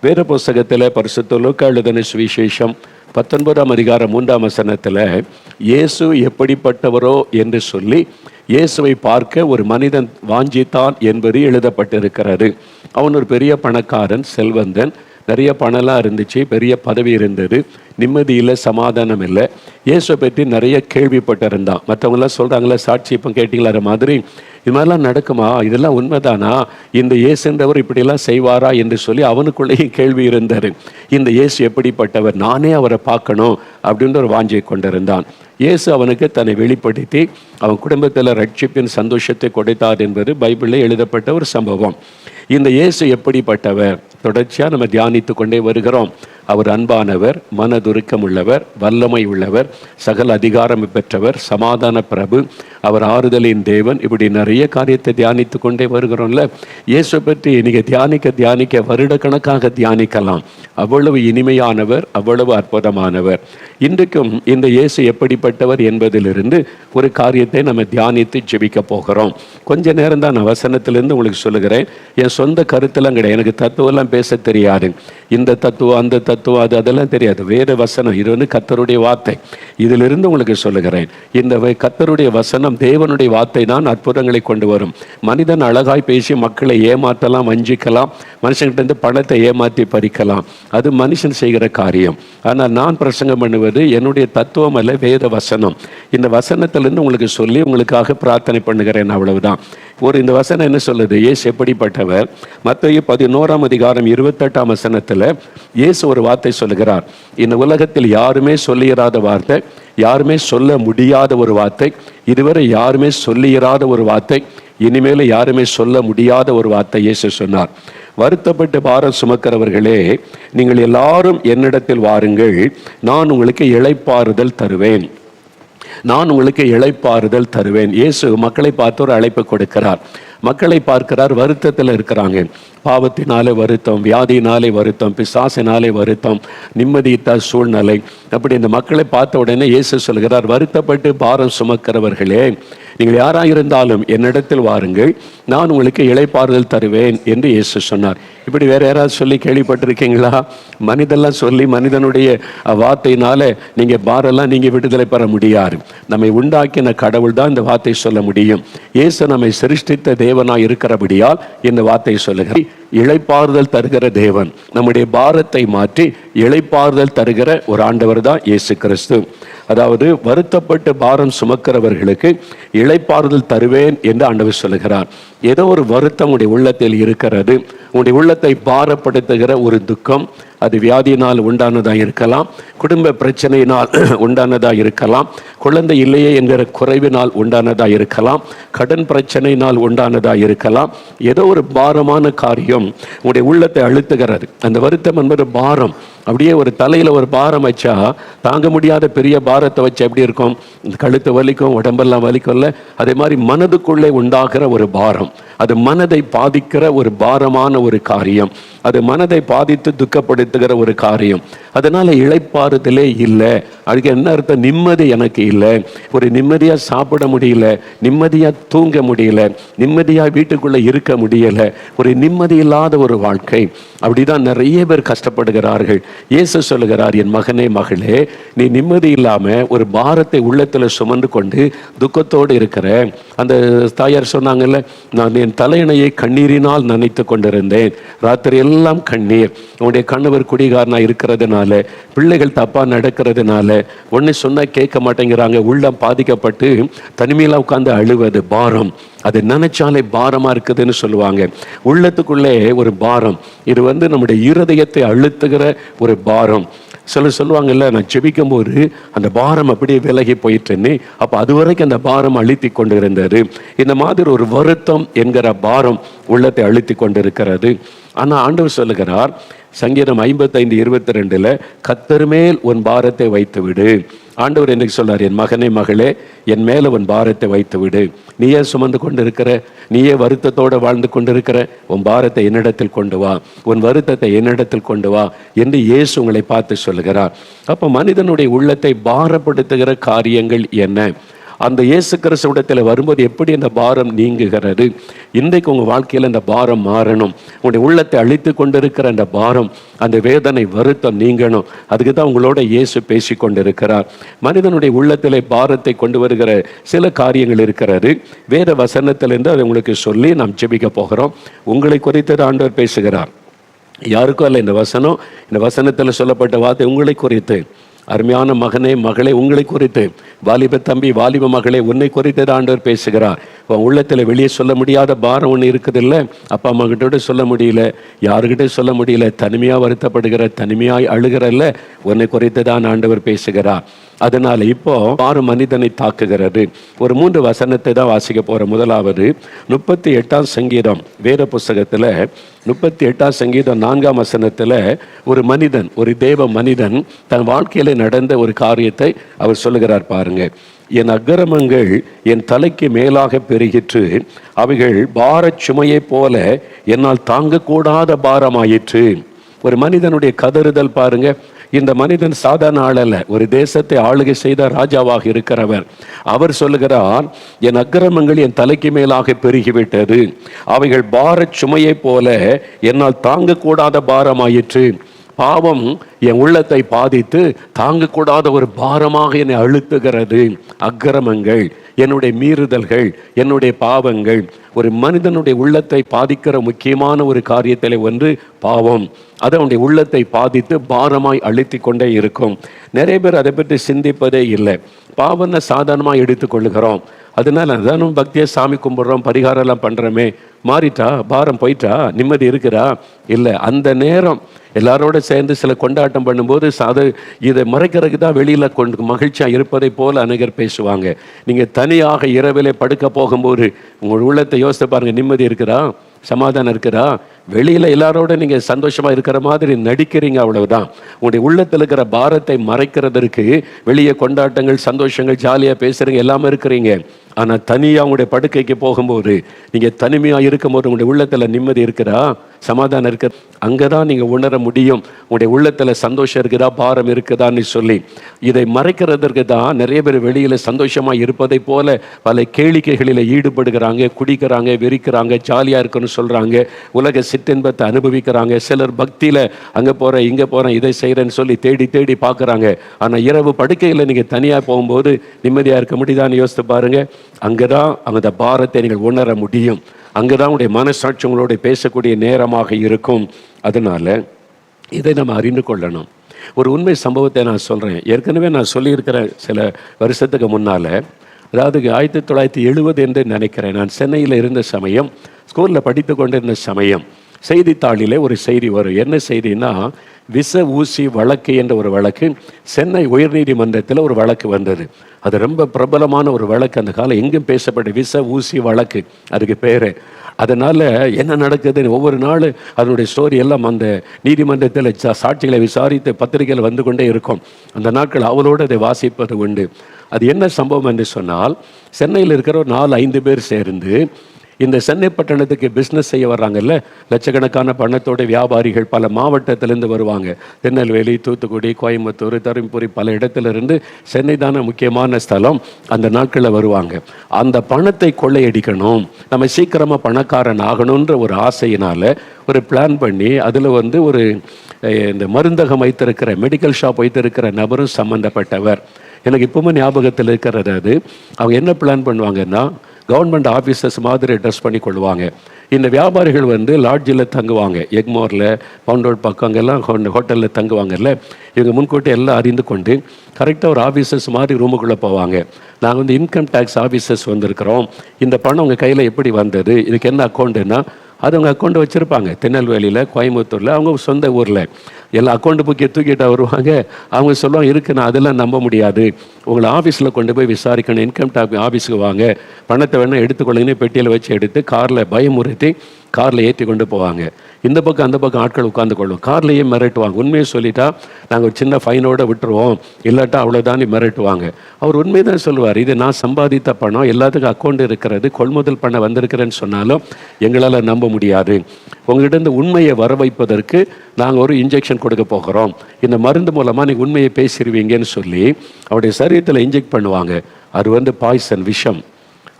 வேத புஸ்தகத்தில் பரிசுத்த லூக்கா எழுதின சுவிசேஷம் 19ஆம் அதிகாரம் 3ஆம் வசனத்தில் இயேசு எப்படிப்பட்டவரோ என்று சொல்லி இயேசுவை பார்க்க ஒரு மனிதன் வாஞ்சித்தான் என்பது எழுதப்பட்டிருக்கிறது. அவன் ஒரு பெரிய பணக்காரன், செல்வந்தன், நிறைய பணம்லாம் இருந்துச்சு, பெரிய பதவி இருந்தது, நிம்மதி இல்லை, சமாதானம் இல்லை. இயேசுவை பற்றி நிறைய கேள்விப்பட்டிருந்தான். மற்றவங்களாம் சொல்கிறாங்களே, சாட்சி இப்போ கேட்டீங்களா மாதிரி, இது மாதிரிலாம் நடக்குமா, இதெல்லாம் உண்மைதானா, இந்த இயேசுன்றவர் இப்படியெல்லாம் செய்வாரா என்று சொல்லி அவனுக்குள்ளேயும் கேள்வி இருந்தார். இந்த இயேசு எப்படிப்பட்டவர், நானே அவரை பார்க்கணும் அப்படின்ற ஒரு வாஞ்சை கொண்டிருந்தான். இயேசு அவனுக்கு தன்னை வெளிப்படுத்தி அவன் குடும்பத்தில் ரட்சிப்பின் சந்தோஷத்தை கொடுத்தார் என்பது பைபிளில் எழுதப்பட்ட ஒரு சம்பவம். இந்த இயேசு எப்படிப்பட்டவர் தொடர்ச்சியாக நம்ம தியானித்து கொண்டே வருகிறோம். அவர் அன்பானவர், மனதுருக்கம் உள்ளவர், வல்லமை உள்ளவர், சகல அதிகாரம் பெற்றவர், சமாதான பிரபு, அவர் ஆறுதலின் தேவன். இப்படி நிறைய காரியத்தை தியானித்து கொண்டே வருகிறோம்ல. இயேசு பற்றி நீங்கள் தியானிக்க வருடக்கணக்காக தியானிக்கலாம். அவ்வளவு இனிமையானவர், அவ்வளவு அற்புதமானவர். இன்றைக்கும் இந்த இயேசு எப்படிப்பட்டவர் என்பதிலிருந்து ஒரு காரியத்தை நம்ம தியானித்து ஜெபிக்க போகிறோம். கொஞ்ச நேரம் தான் நான் வசனத்திலிருந்து உங்களுக்கு சொல்லுகிறேன். என் சொந்த கருத்தெல்லாம் கிடையாது, எனக்கு தத்துவெல்லாம் பேச தெரியாது. இந்த தத்துவம், அந்த தத்துவம், அதெல்லாம் தெரியாது. வேத வசனம், இது கர்த்தருடைய வார்த்தை. இதிலிருந்து உங்களுக்கு சொல்லுகிறேன். இந்த கர்த்தருடைய வசனம், தேவனுடைய வார்த்தை தான் அற்புதங்களை கொண்டு வரும். மனிதன் அழகாய் பேசி மக்களை ஏமாற்றலாம், வஞ்சிக்கலாம், மனுஷன்கிட்ட இருந்து பணத்தை ஏமாற்றி பறிக்கலாம். அது மனுஷன் செய்கிற காரியம். ஆனால் நான் பிரசங்கம் பண்ணுவது என்னுடைய தத்துவம் அல்ல, வேத வசனம். இந்த வசனத்திலிருந்து உங்களுக்கு சொல்லி உங்களுக்காக பிரார்த்தனை பண்ணுகிறேன், அவ்வளவுதான். இந்த வசனம் என்ன சொல்லுது, இயேசு எப்படிப்பட்டவர்? மத்தேயு 11ஆம் அதிகாரம் 28ஆம் வசனத்தில் இயேசு ஒரு வார்த்தை சொல்லுகிறார். இந்த உலகத்தில் யாருமே சொல்லிராத வார்த்தை, யாருமே சொல்ல முடியாத ஒரு வார்த்தை, இதுவரை யாருமே சொல்லிராத ஒரு வார்த்தை, இனிமேல் யாருமே சொல்ல முடியாத ஒரு வார்த்தை இயேசு சொன்னார். வருத்தப்பட்டு பாரம் சுமக்கிறவர்களே, நீங்கள் எல்லாரும் என்னிடத்தில் வாருங்கள், நான் உங்களுக்கு இளைப்பாறுதல் தருவேன். நான் உங்களுக்கு இளைப்பாறுதல் தருவேன். இயேசு மக்களை பார்த்து ஒரு அழைப்பு கொடுக்கிறார். மக்களை பார்க்கிறார், வருத்தத்தில் இருக்கிறாங்க. பாவத்தினாலே வருத்தம், வியாதியினாலே வருத்தம், பிசாசினாலே வருத்தம், நிம்மதியிட்ட சூழ்நிலை. அப்படி இந்த மக்களை பார்த்த உடனே இயேசு சொல்கிறார், வருத்தப்பட்டு பாரம் சுமக்கிறவர்களே, நீங்கள் யாராக இருந்தாலும் என்னிடத்தில் வாருங்கள், நான் உங்களுக்கு இளைப்பாறுதல் தருவேன் என்று இயேசு சொன்னார். இப்படி வேற யாராவது சொல்லி கேள்விப்பட்டிருக்கீங்களா? மனிதெல்லாம் சொல்லி மனிதனுடைய வார்த்தையினால நீங்கள் பாரெல்லாம் நீங்கள் விடுதலை பெற முடியாது. நம்மை உண்டாக்கின கடவுள் தான் இந்த வார்த்தை சொல்ல முடியும். இயேசு நம்மை சிருஷ்டித்த தேவனாய் இருக்கிறபடியால் இந்த வார்த்தை சொல்லுகிறார். இளைப்பாறுதல் தருகிற தேவன், நம்முடைய பாரத்தை மாற்றி இளைப்பாறுதல் தருகிற ஒரு ஆண்டவர் தான் இயேசு கிறிஸ்து. அதாவது வருத்தப்பட்டு பாரம் சுமக்கிறவர்களுக்கு இளைப்பாறுதல் தருவேன் என்று ஆண்டவர் சொல்லுகிறார். ஏதோ ஒரு வருத்தம் உடைய உள்ளத்தில் இருக்கிறது, உடைய உள்ளத்தை பாரப்படுத்துகிற ஒரு துக்கம், அது வியாதியினால் உண்டானதாக இருக்கலாம், குடும்ப பிரச்சனையினால் உண்டானதாக இருக்கலாம், குழந்தை இல்லையே என்கிற குறைவினால் உண்டானதாக இருக்கலாம், கடன் பிரச்சனையினால் உண்டானதாக இருக்கலாம். ஏதோ ஒரு பாரமான காரியம் உடைய உள்ளத்தை அழுத்துகிறது. அந்த வருத்தம் என்பது பாரம். அப்படியே ஒரு தலையில் ஒரு பாரம் வச்சா தாங்க முடியாத பெரிய பாரத்தை வச்சு எப்படி இருக்கும், கழுத்து வலிக்கும், உடம்பெல்லாம் வலிக்கும்ல. அதே மாதிரி மனதுக்குள்ளே உண்டாகிற ஒரு பாரம், அது மனதை பாதிக்கிற ஒரு பாரமான ஒரு காரியம், அது மனதை பாதித்து துக்கப்படுத்துகிற ஒரு காரியம். அதனால இளைப்பாறுதலே இல்லை. அதுக்கு என்ன அர்த்தம்? நிம்மதி எனக்கு இல்லை, ஒரு நிம்மதியாக சாப்பிட முடியல, நிம்மதியாக தூங்க முடியல, நிம்மதியாக வீட்டுக்குள்ளே இருக்க முடியல, ஒரு நிம்மதி இல்லாத ஒரு வாழ்க்கை. அப்படிதான் நிறைய பேர் கஷ்டப்படுகிறார்கள். இயேசு சொல்லுகிறார், என் மகனே மகளே, நீ நிம்மதி இல்லாமல் ஒரு பாரத்தை உள்ளத்தில் சுமந்து கொண்டு துக்கத்தோடு இருக்கிற. அந்த தாயார் சொன்னாங்கல்ல, நான் என் தலையணையை கண்ணீரினால் நனைத்து கொண்டிருந்தேன், ராத்திரி எல்லாம் கண்ணீர். உன்னுடைய கணவர் குடிகாரனா இருக்கிறதுனால, பிள்ளைகள் தப்பா நடக்கிறதுனால, ஒன்னு சொன்னா கேட்க மாட்டேங்கிறாங்க, உள்ளம் பாதிக்கப்பட்டு தனிமையில உட்கார்ந்து அழுவது பாரம். அது நினைச்சாலே பாரமா இருக்குதுன்னு சொல்லுவாங்க. உள்ளத்துக்குள்ளே ஒரு பாரம், இது நம்முடைய இருதயத்தை அழுத்துகிற ஒரு பாரம். சொல்லுவாங்கல்ல, நான் ஜெபிக்கும் போது அந்த பாரம் அப்படியே விலகி போயிட்டேன்னு. அப்போ அது வரைக்கும் அந்த பாரம் அழுத்தி கொண்டு இருந்தது. இந்த மாதிரி ஒரு வருத்தம் என்கிற பாரம் உள்ளத்தை அழுத்தி கொண்டு இருக்கிறது. ஆனால் ஆண்டவர் சொல்லுகிறார், சங்கீதம் 55:22 கர்த்தர் மேல் உன் பாரத்தை வைத்து விடு. ஆண்டவர் என்னைக்கு சொல்றார், என் மகனே மகளே, என் மேல உன் பாரத்தை வைத்து விடு. நீயே சுமந்து கொண்டு இருக்கிற, நீயே வருத்தத்தோடு வாழ்ந்து கொண்டிருக்கிற, உன் பாரத்தை என்னிடத்தில் கொண்டு வா, உன் வருத்தத்தை என்னிடத்தில் கொண்டு வா என்று இயேசு உங்களை பார்த்து சொல்லுகிறார். அப்போ மனிதனுடைய உள்ளத்தை பாரப்படுத்துகிற காரியங்கள் என்ன? அந்த இயேசு கிறிஸ்துவிடத்தில் வரும்போது எப்படி அந்த பாரம் நீங்குகிறது? இன்றைக்கு உங்கள் வாழ்க்கையில் அந்த பாரம் மாறணும். உங்களுடைய உள்ளத்தை அழித்து கொண்டிருக்கிற அந்த பாரம், அந்த வேதனை, வருத்தம் நீங்கணும். அதுக்கு தான் உங்களோட இயேசு பேசி கொண்டிருக்கிறார். மனிதனுடைய உள்ளத்திலே பாரத்தை கொண்டு வருகிற சில காரியங்கள் இருக்கிறது. வேத வசனத்திலிருந்து அதை உங்களுக்கு சொல்லி நாம் ஜெபிக்க போகிறோம். உங்களை குறித்து ஆண்டவர் பேசுகிறார். யாருக்கும் அல்ல இந்த வசனம். இந்த வசனத்தில் சொல்லப்பட்ட வார்த்தை உங்களை குறித்து. அருமையான மகனே, மகளே, உங்களை குறித்து. வாலிப தம்பி, வாலிப மகளே, உன்னை குறித்து தான் ஆண்டவர் பேசுகிறார். உன் உள்ளத்தில் வெளியே சொல்ல முடியாத பாரம் ஒன்று இருக்குது இல்லை? அப்பா அம்மா கிட்ட சொல்ல முடியல, யாருக்கிட்ட சொல்ல முடியல, தனிமையாக வருத்தப்படுகிற, தனிமையாய் அழுகிறல்ல, உன்னை குறித்து தான் ஆண்டவர் பேசுகிறார். அதனால இப்போ பாரம் மனிதனை தாக்குகிறது. ஒரு 3 வசனத்தை தான் வாசிக்க போற. முதலாவது 38ஆம் சங்கீதம் வேத புஸ்தகத்தில் 38ஆம் சங்கீதம் 4ஆம் வசனத்தில் ஒரு மனிதன், ஒரு தேவ மனிதன் தன் வாழ்க்கையில நடந்த ஒரு காரியத்தை அவர் சொல்லுகிறார். பாருங்க. என் அக்கிரமங்கள் என் தலைக்கு மேலாக பெருகிற்று, அவைகள் பாரச் சுமையை போல என்னால் தாங்கக்கூடாத பாரமாயிற்று. ஒரு மனிதனுடைய கதறுதல் பாருங்க. இந்த மனிதன் சாதாரண ஆள் அல்ல, ஒரு தேசத்தை ஆளுகை செய்த ராஜாவாக இருக்கிறவர். அவர் சொல்லுகிறார், என் அக்கிரமங்கள் என் தலைக்கு மேலாக பெருகிவிட்டது, அவைகள் பாரச் சுமையை போல என்னால் தாங்கக்கூடாத பாரமாயிற்று. பாவம் என் உள்ளத்தை பாதித்து தாங்கக்கூடாத ஒரு பாரமாக என்னை அழுத்துகிறது. அக்கிரமங்கள், என்னுடைய மீறுதல்கள், என்னுடைய பாவங்கள். ஒரு மனிதனுடைய உள்ளத்தை பாதிக்கிற முக்கியமான ஒரு காரியத்தில் ஒன்று பாவம். அது அவனுடைய உள்ளத்தை பாதித்து பாரமாய் அழுத்தி கொண்டே இருக்கும். நிறைய பேர் அதை பற்றி சிந்திப்பதே இல்லை. பாவம்னா சாதாரணமாக எடுத்துக்கொள்ளுகிறோம். அதனால அதானும் பக்தியை சாமி கும்பிட்றோம், பரிகாரம் எல்லாம் பண்ணுறோமே, மாறிட்டா, பாரம் போயிட்டா, நிம்மதி இருக்கிறா? இல்லை. அந்த நேரம் எல்லாரோட சேர்ந்து சில கொண்டாட்டம் பண்ணும்போது இதை மறைக்கிறதுக்கு தான் வெளியில் மகிழ்ச்சியாக இருப்பதை போல அநேகர் பேசுவாங்க. நீங்கள் தனியாக இரவிலே படுக்க போகும்போது உங்கள் உள்ளத்தை யோசித்து பாருங்க, நிம்மதி இருக்கிறா, சமாதானம் இருக்கிறா? வெளியில் எல்லாரோட நீங்கள் சந்தோஷமாக இருக்கிற மாதிரி நடிக்கிறீங்க, அவ்வளவுதான். உங்களுடைய உள்ளத்தில் இருக்கிற பாரத்தை மறைக்கிறதற்கு வெளியே கொண்டாட்டங்கள், சந்தோஷங்கள், ஜாலியாக பேசுகிறீங்க, எல்லாமே இருக்கிறீங்க. ஆனால் தனியாக உங்களுடைய படுக்கைக்கு போகும்போது, நீங்கள் தனிமையாக இருக்கும்போது உங்களுடைய உள்ளத்தில் நிம்மதி இருக்கிறா, சமாதானம் இருக்கிற? அங்கே தான் நீங்கள் உணர முடியும் உங்களுடைய உள்ளத்தில் சந்தோஷம் இருக்குதா, பாரம் இருக்குதான்னு சொல்லி. இதை மறைக்கிறதற்கு தான் நிறைய பேர் வெளியில் சந்தோஷமாக இருப்பதை போல பல கேளிக்கைகளில் ஈடுபடுகிறாங்க, குடிக்கிறாங்க, வெறிக்கிறாங்க, ஜாலியாக இருக்குன்னு சொல்கிறாங்க, உலக சிற்றின்பத்தை அனுபவிக்கிறாங்க. சிலர் பக்தியில் அங்கே போகிறேன், இங்கே போகிறேன், இதை செய்கிறேன்னு சொல்லி தேடி தேடி பார்க்குறாங்க. ஆனால் இரவு படுக்கையில் நீங்கள் தனியாக போகும்போது நிம்மதியாக இருக்க முடியுதான்னு யோசித்து பாருங்கள். அங்கே தான் அந்த பாரத்தை நீங்கள் உணர முடியும். அங்கதான் உடைய மனசாட்சி உங்களோட பேசக்கூடிய நேரமாக இருக்கும். அதனால இதை நம்ம அறிந்து கொள்ளணும். ஒரு உண்மை சம்பவத்தை நான் சொல்றேன். ஏற்கனவே நான் சொல்லியிருக்கிறேன் சில வருஷத்துக்கு முன்னால. அதாவது 1970 என்று நினைக்கிறேன். நான் சென்னையில் இருந்த சமயம், ஸ்கூலில் படித்து கொண்டிருந்த சமயம், செய்தித்தாளிலே ஒரு செய்தி வரும். என்ன செய்தின்னா, விஷ ஊசி வழக்கு என்ற ஒரு வழக்கு சென்னை உயர்நீதிமன்றத்தில் ஒரு வழக்கு வந்தது. அது ரொம்ப பிரபலமான ஒரு வழக்கு. அந்த காலம் எங்கும் பேசப்பட்ட விஷ ஊசி வழக்கு, அதுக்கு பேர். அதனால் என்ன நடக்குதுன்னு ஒவ்வொரு நாள் அதனுடைய ஸ்டோரி எல்லாம் அந்த நீதிமன்றத்தில் சாட்சிகளை விசாரித்து பத்திரிகையில் வந்து கொண்டே இருக்கும். அந்த நாட்கள் அவளோடு அதை வாசிப்பது உண்டு. அது என்ன சம்பவம் என்று சொன்னால், சென்னையில் இருக்கிற ஒரு 4-5 பேர் சேர்ந்து இந்த சென்னை பட்டணத்துக்கு பிஸ்னஸ் செய்ய வர்றாங்கல்ல, லட்சக்கணக்கான பணத்தோட வியாபாரிகள் பல மாவட்டத்திலேருந்து வருவாங்க. திருநெல்வேலி, தூத்துக்குடி, கோயம்புத்தூர், தருமபுரி, பல இடத்துலேருந்து. சென்னை தானே முக்கியமான ஸ்தலம். அந்த நாட்களில் வருவாங்க. அந்த பணத்தை கொள்ளையடிக்கணும், நம்ம சீக்கிரமாக பணக்காரன் ஆகணுன்ற ஒரு ஆசையினால் ஒரு பிளான் பண்ணி அதில் ஒரு இந்த மருந்தகம் வைத்திருக்கிற, மெடிக்கல் ஷாப் வைத்திருக்கிற நபரும் சம்மந்தப்பட்டவர். எனக்கு இப்பவுமே ஞாபகத்தில் இருக்கிறது. அது அவங்க என்ன பிளான் பண்ணுவாங்கன்னா, கவர்மெண்ட் ஆஃபீஸர்ஸ் மாதிரி ட்ரெஸ் பண்ணி கொள்வாங்க. இந்த வியாபாரிகள் லாட்ஜில் தங்குவாங்க. எக்மோரில், பவுண்டோட் பக்கம் அங்கெல்லாம் ஹோட்டலில் தங்குவாங்கல்ல. இவங்க முன்கூட்டி எல்லாம் அறிந்து கொண்டு கரெக்டாக ஒரு ஆஃபீஸர்ஸ் மாதிரி ரூமுக்குள்ளே போவாங்க. நாங்கள் இன்கம் டேக்ஸ் ஆஃபீஸர்ஸ் வந்திருக்கிறோம், இந்த பணம் உங்கள் கையில் எப்படி வந்தது, இதுக்கு என்ன அக்கௌண்ட்டுன்னா, அது அவங்க அக்கௌண்ட்டு வச்சுருப்பாங்க. திருநெல்வேலியில், கோயம்புத்தூரில், அவங்க சொந்த ஊரில் எல்லா அக்கௌண்ட்டு புக்கை தூக்கிட்டு வருவாங்க. அவங்க சொல்லுவாங்க, இருக்கு, நான் அதெல்லாம் நம்ப முடியாது, உங்களை ஆஃபீஸில் கொண்டு போய் விசாரிக்கணும், இன்கம் டேக்ஸ் ஆஃபீஸுக்கு வாங்க, பணத்தை வேணால் எடுத்துக்கொள்ளுங்கன்னு பெட்டியில் வச்சு எடுத்து காரில் பயமுறுத்தி காரில் ஏற்றி கொண்டு போவாங்க. இந்த பக்கம் அந்த பக்கம் ஆட்கள் உட்காந்து கொள்ளும். கார்லேயே மிரட்டுவாங்க. உண்மையை சொல்லிட்டா நாங்கள் ஒரு சின்ன ஃபைனோடு விட்டுருவோம், இல்லாட்டா அவ்வளோதான் மிரட்டுவாங்க. அவர் உண்மை தான் சொல்லுவார். இது நான் சம்பாதித்த பணம், எல்லாத்துக்கும் அக்கௌண்ட் இருக்கிறது, கொள்முதல் பண்ண வந்திருக்கிறேன்னு சொன்னாலும் எங்களால் நம்ப முடியாது. உங்கள்கிட்ட இந்த உண்மையை வர வைப்பதற்கு நாங்கள் ஒரு இன்ஜெக்ஷன் கொடுக்க போகிறோம், இந்த மருந்து மூலமாக நீங்கள் உண்மையை பேசிடுவீங்கன்னு சொல்லி அவருடைய சரீரத்தில் இன்ஜெக்ட் பண்ணுவாங்க. அது பாய்சன், விஷம்.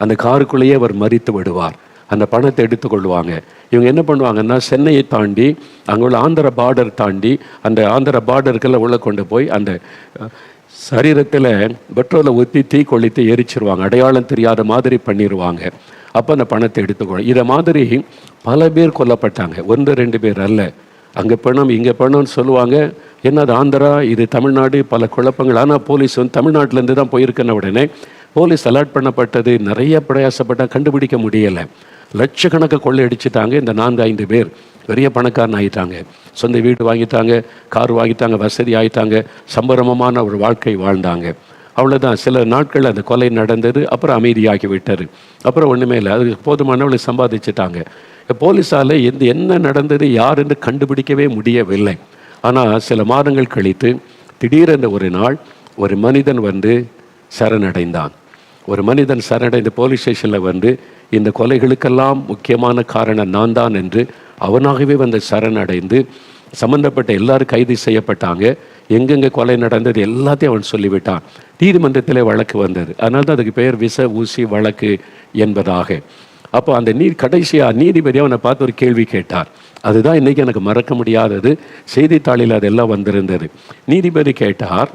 அந்த காருக்குள்ளேயே அவர் மரித்து விடுவார். அந்த பணத்தை எடுத்துக்கொள்வாங்க. இவங்க என்ன பண்ணுவாங்கன்னா, சென்னையை தாண்டி அங்கே உள்ள ஆந்திர பார்டர் தாண்டி அந்த ஆந்திர பார்டருக்கெல்லாம் உள்ளே கொண்டு போய் அந்த சரீரத்தில் பெட்ரோலை ஊற்றி தீ கொளுத்தி எரிச்சிருவாங்க. அடையாளம் தெரியாத மாதிரி பண்ணிடுவாங்க. அப்போ அந்த பணத்தை எடுத்துக்கொள்ளும். இதை மாதிரி பல பேர் கொல்லப்பட்டாங்க, 1-2 பேர் அல்ல. அங்கே பணம் இங்கே பணம்னு சொல்லுவாங்க. என்ன அது ஆந்திரா, இது தமிழ்நாடு, பல குழப்பங்கள். ஆனால் போலீஸ் தமிழ்நாட்டிலேருந்து தான் போயிருக்கன உடனே போலீஸ் அலர்ட் பண்ணப்பட்டது. நிறைய பிரயாசப்பட்டால் கண்டுபிடிக்க முடியலை. லட்சக்கணக்கை கொள்ளையடிச்சிட்டாங்க. இந்த 4-5 பேர் பெரிய பணக்காரன் ஆகிட்டாங்க. சொந்த வீடு வாங்கிட்டாங்க, கார் வாங்கிட்டாங்க, வசதி ஆகிட்டாங்க, சம்பரமமான ஒரு வாழ்க்கை வாழ்ந்தாங்க. அவ்வளோதான். சில நாட்கள் அந்த கொலை நடந்தது. அப்புறம் அமைதியாகி விட்டார். அப்புறம் ஒன்றுமே இல்லை. அதுக்கு போதுமானவளை சம்பாதிச்சுட்டாங்க. போலீஸால் என்ன நடந்தது யார் என்று கண்டுபிடிக்கவே முடியவில்லை. ஆனால் சில மாதங்கள் கழித்து திடீரென்று ஒரு நாள் ஒரு மனிதன் சரணடைந்தான். ஒரு மனிதன் சரணடைந்து போலீஸ் ஸ்டேஷனில் இந்த கொலைகளுக்கெல்லாம் முக்கியமான காரணம் நான் தான் என்று அவனாகவே சரணடைந்து சம்பந்தப்பட்ட எல்லாரும் கைது செய்யப்பட்டாங்க. எங்கெங்கே கொலை நடந்தது எல்லாத்தையும் அவன் சொல்லிவிட்டான். நீதிமன்றத்திலே வழக்கு வந்தது. அதனால தான் அதுக்கு பெயர் விச ஊசி வழக்கு என்பதாக. அப்போ அந்த கடைசியாக நீதிபதி அவனை பார்த்து ஒரு கேள்வி கேட்டார். அதுதான் இன்றைக்கி எனக்கு மறக்க முடியாதது. செய்தித்தாளில் அதெல்லாம் வந்திருந்தது. நீதிபதி கேட்டார்,